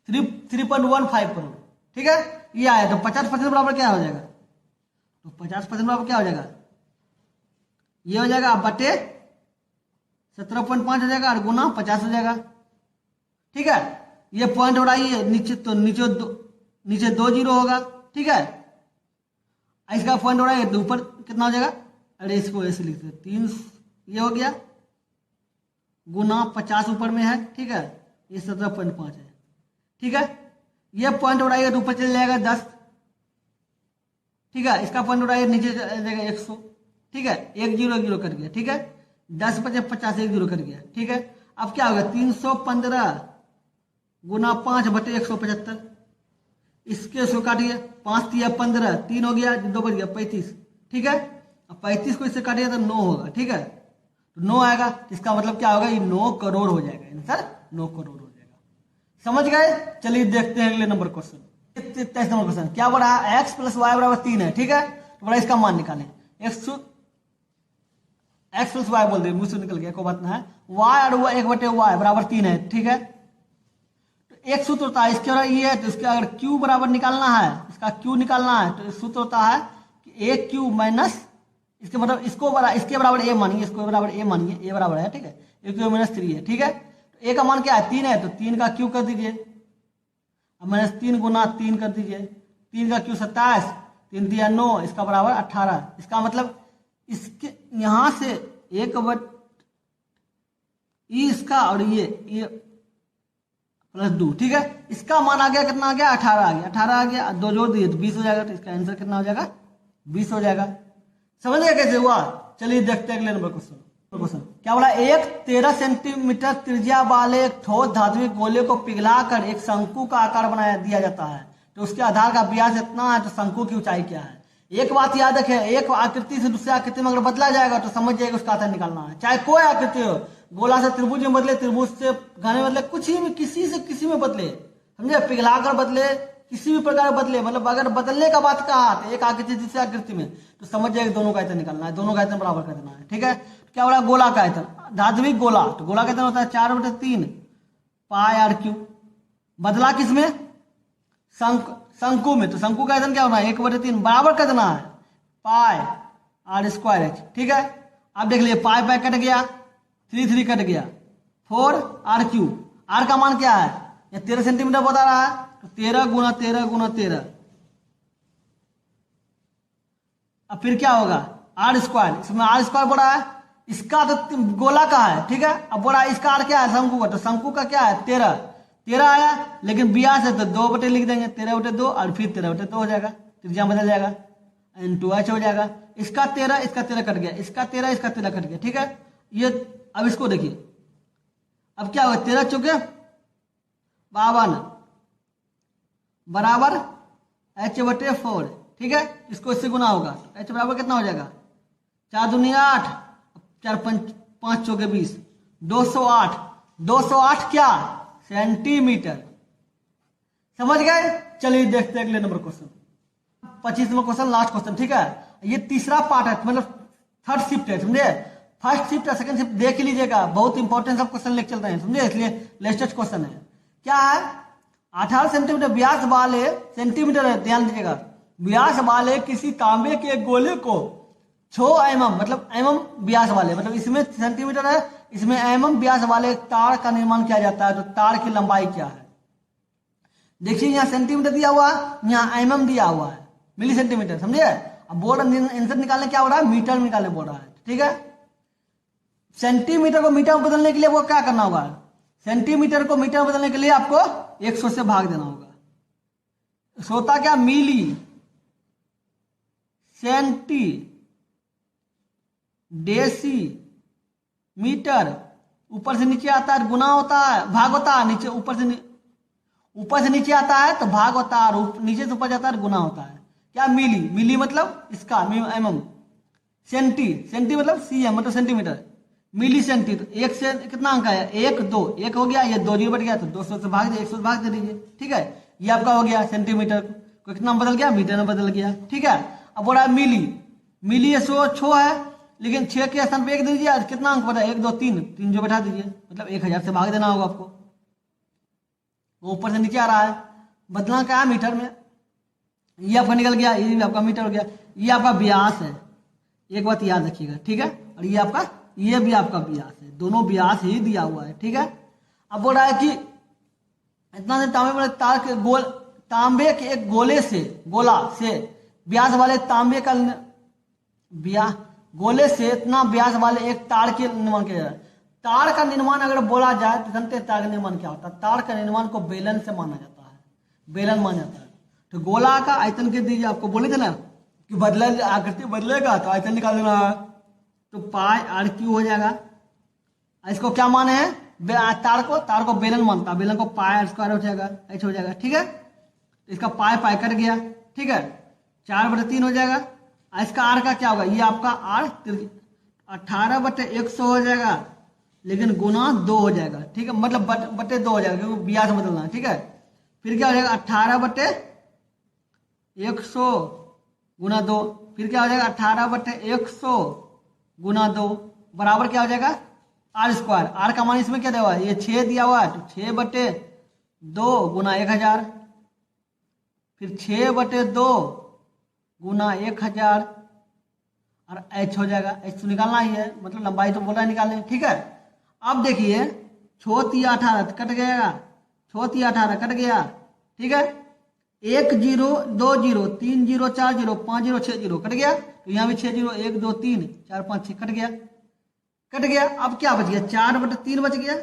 3.15 करोड़। ठीक है, ये आया। तो 50% बराबर क्या हो जाएगा, तो 50% बराबर क्या हो जाएगा, ये हो जाएगा बटे 17.5 हो जाएगा और गुना 50 हो जाएगा। ठीक है, ये पॉइंट हो रहा है नीचे, तो नीचे 2 जीरो होगा। ठीक है, इसका पॉइंट हो रहा है ऊपर कितना हो जाएगा, अरे इसको ऐसे लिखते हैं 3, ये हो गया गुना 50 ऊपर में है। ठीक है, ये 17.5 है। ठीक है, ये पॉइंट हो रहा है ऊपर चल जाएगा 10। ठीक है, इसका पॉइंट हो रहा है नीचे जाएगा 100। ठीक है, 1 जीरो कट गया। ठीक है, 10 × 50 1 जीरो कट गया। ठीक है, अब क्या होगा 315 गुना 5 बटे 175, इसके सो काटिए, 5 × 15, 3 हो गया, 2 बच गया 35। ठीक है, अब 35 को इससे काटिए तो 9 होगा। ठीक है, तो 9 आएगा, इसका मतलब क्या होगा, ये 9 करोड़ हो जाएगा, आंसर 9 करोड़ हो जाएगा। समझ गए। चलिए देखते हैं अगले नंबर क्वेश्चन, 23 नंबर क्वेश्चन। क्या बोला है, एक्स प्लस वाई बराबर 3 है। ठीक है, तो बोला इसका मान निकालें, एक्स प्लस वाई बोल दे, मुझसे निकल गया, कोई बात ना है। वाई और 1/y बराबर 3 है। ठीक है, तो एक सूत्र होता है, इसके और ये है, तो इसके अगर क्यू बराबर निकालना है, इसका क्यू निकालना है, तो सूत्र होता है कि ए क्यू माइनस, इसके मतलब इसके बराबर ए मानिए, इसको बराबर ए मानिए, ए बराबर है। ठीक है, ए क्यू माइनस 3 है। ठीक है, तो ए का मान क्या है 3 है, तो 3 का क्यू कर दीजिए, अब -3 गुना 3 कर दीजिए, 3 का क्यू 27, 3 दिया 9, इसका बराबर 18। इसका मतलब इसके यहां से एक इसका और ये +2। ठीक है, इसका मान आ गया कितना आ गया 18 आ गया, 18 आ गया, 2 जोड़ दिए तो 20 हो जाएगा। तो इसका आंसर कितना हो जाएगा 20 हो जाएगा। समझ गया कैसे हुआ। चलिए देखते हैं अगले नंबर क्वेश्चन। क्या बोला, एक 13 सेंटीमीटर त्रिज्या वाले एक ठोस धात्विक गोले को पिघलाकर एक शंकु का आकार बनाया दिया जाता है, तो उसके आधार का व्यास इतना है, तो शंकु की ऊंचाई क्या है। एक बात याद रखें, एक आकृति से दूसरी आकृति में अगर बदला जाएगा तो समझ जाएगा उसका आधार निकालना है। चाहे कोई आकृति हो, गोला से त्रिभुज में बदले, त्रिभुज से घने में बदले, कुछ ही में किसी से किसी में बदले, समझे, पिघलाकर बदले, किसी भी प्रकार बदले, मतलब अगर बदलने का बात कहा तो एक आकृति दूसरी आकृति में, तो समझ जाएगा दोनों का आयतन निकालना है, दोनों का आयतन बराबर कर देना है। ठीक है, क्या बोला, गोला का आयतन, धात्विक गोला, तो गोला का आयतन होता है 4/3 πr3। बदला किसमें, शंकु में, तो शंकु का आयतन क्या होना है 1/3 बराबर कर देना है πr²h। ठीक है, अब देख लीजिए पाई कट गया, 3 कट गया, 4r3, r का मान क्या है, ये 13 सेंटीमीटर बता रहा है, तो 13 गुना 13 गुना 13, अब फिर क्या होगा r², इसमें r² बोला है, इसका तो गोला का है। ठीक है, अब बोला इसका r क्या है, शंकु का, तो शंकु का क्या है 13 आया, लेकिन व्यास है तो 2 लिख देंगे, 13/2 और फिर 13/2 हो जाएगा, त्रिज्या बदल जाएगा, n2h हो जाएगा। इसका 13 कट गया, इसका 13 कट गया। ठीक है, ये अब इसको देखिए, अब क्या होगा 13 चौके 52 बराबर h/4, ठीक है। इसको इससे गुना होगा तो h बराबर कितना हो जाएगा, 4 दूनी 8, 4 5 चौके 20, 208। 208 क्या, सेंटीमीटर। समझ गए। चलिए देखते हैं अगले नंबर क्वेश्चन, 25वां क्वेश्चन, लास्ट क्वेश्चन, ठीक है। ये तीसरा पार्ट है, मतलब थर्ड शिफ्ट है, समझे। फर्स्ट शिफ्ट और सेकंड शिफ्ट देख लीजिएगा, बहुत इंपॉर्टेंट सब क्वेश्चन लेके चलते हैं, समझे, इसलिए लेटेस्ट क्वेश्चन है। क्या है, 18 सेंटीमीटर व्यास वाले, सेंटीमीटर है, ध्यान दीजिएगा, व्यास वाले किसी तांबे के गोले को 6 mm, मतलब mm व्यास वाले, मतलब इसमें सेंटीमीटर है, इसमें mm व्यास वाले तार का निर्माण किया जाता है। तो तार की लंबाई क्या है, देखिए यहाँ सेंटीमीटर दिया हुआ है, यहाँ mm दिया हुआ है, मिली सेंटीमीटर, समझे। अब बोर्ड आंसर निकालने क्या हो रहा है, मीटर में निकालने बोल रहा है, ठीक है। सेंटीमीटर को मीटर में बदलने के लिए आपको क्या करना होगा, सेंटीमीटर को मीटर में बदलने के लिए आपको 100 से भाग देना होगा। होता क्या, मिली सेंटी डेसी मीटर, ऊपर से नीचे आता है गुना होता है, भाग होता है, नीचे ऊपर से नीचे आता है तो भाग होता है, और नीचे से ऊपर जाता है गुना होता है। क्या, मिली, मिली मतलब इसका mm, सेंटी मतलब cm मतलब सेंटीमीटर, मिली सेंटी। तो एक से कितना अंक आया, 1 2, 1 हो गया, ये 2 जीरो बट गया तो 200 से भाग दे, 100 से भाग दे दीजिए, ठीक है। ये आपका हो गया सेंटीमीटर को कितना बदल गया, मीटर में बदल गया, ठीक है। अब बोला मिली, मिली 100 6 है, लेकिन 6 के स्थान पे 1 दे दीजिए, कितना अंक बता, 1 2 3 जो बैठा दीजिए, मतलब 1000 से भाग देना होगा आपको। वो ऊपर से नीचे आ रहा है, बदलना क्या है, मीटर में। ये आपका निकल गया, ये भी आपका मीटर हो गया। ये आपका व्यास है, एक बात याद रखिएगा, ठीक है। और ये भी आपका व्यास है, दोनों व्यास ही दिया हुआ है, ठीक है। अब बोल रहा है कि इतना से तांबे के एक गोला से व्यास वाले तांबे का गोले से इतना व्यास वाले एक तार के निर्माण किया जाता है। तार का निर्माण अगर बोला जाए तो जानते हैं तार का निर्माण क्या होता है, तार का निर्माण को बेलन से माना जाता है, बेलन माना जाता है। तो गोला का आयतन के दीजिए, आपको बोले थे ना कि आकृति बदलेगा तो आयतन निकाल देना है, तो पाई r³ हो जाएगा। इसको क्या माने हैं, तार को बेलन मानता है, बेलन को पाई r² हो जाएगा, h हो जाएगा, ठीक है। तो इसका पाई कट गया, ठीक है, 4/3 हो जाएगा। इसका r का क्या होगा, ये आपका r 18/100 हो जाएगा, लेकिन गुना 2 हो जाएगा, ठीक है, मतलब बटे 2 हो जाएगा, क्योंकि व्यास बदलना है, ठीक है। फिर क्या हो जाएगा, 18/100 गुना 2, फिर क्या हो जाएगा, 18/100 गुना 2 बराबर क्या हो जाएगा, r²। r का मान इसमें क्या दिया हुआ है, ये 6 दिया हुआ है, तो 6/2 गुना 1000, फिर 6/2 गुना 1000, और h हो जाएगा। h तो निकालना ही है, मतलब लंबाई तो बोल रहा है निकालने, ठीक है। अब देखिए 6 3 18 कट गया, 6 3 18 कट गया, ठीक है। 1 0 2 0 3 0 4 0 5 0 6 0 कट गया, तो यहाँ भी 6 0 1 2 3 4 5 6 कट गया। अब क्या बच गया, 4/3 बच गया,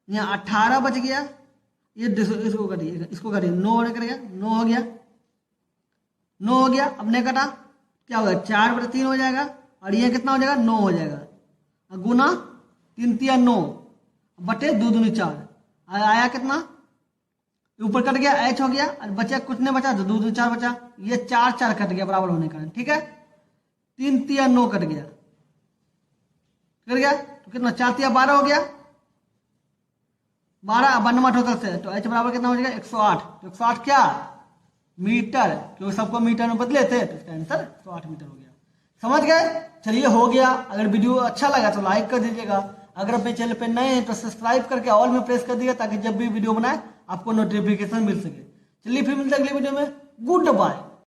यहाँ 18 बच गया, ये इसको कटिए 9 कट गया, 9 हो गया। अब नहीं कटा, क्या होगा, 4/3 हो जाएगा, और ये कितना हो जाएगा, 9 हो जाएगा, गुना 3 3 9 बटे 2 2 4 आया कितना, ऊपर कट गया, h हो गया, और बचा कुछ नहीं बचा तो 2 2 4 बचा, ये 4 4 कट गया बराबर होने के कारण, ठीक है। 3 3 9 कट गया, तो कितना 4 3 12 हो गया, 12 बनवा टोटल से, तो h बराबर कितना हो जाएगा, 108। तो 108 क्या, मीटर, क्योंकि सबको मीटर में बदले थे, तो इसका आंसर 108 मीटर हो गया। समझ गए, चलिए हो गया। अगर वीडियो अच्छा लगा तो लाइक कर दीजिएगा, अगर अपने चैनल पे नए हैं तो सब्सक्राइब करके ऑल में प्रेस कर दीजिएगा, ताकि जब भी वीडियो बनाए आपको नोटिफिकेशन मिल सके। चलिए फिर मिलते हैं अगली वीडियो में, गुड बाय।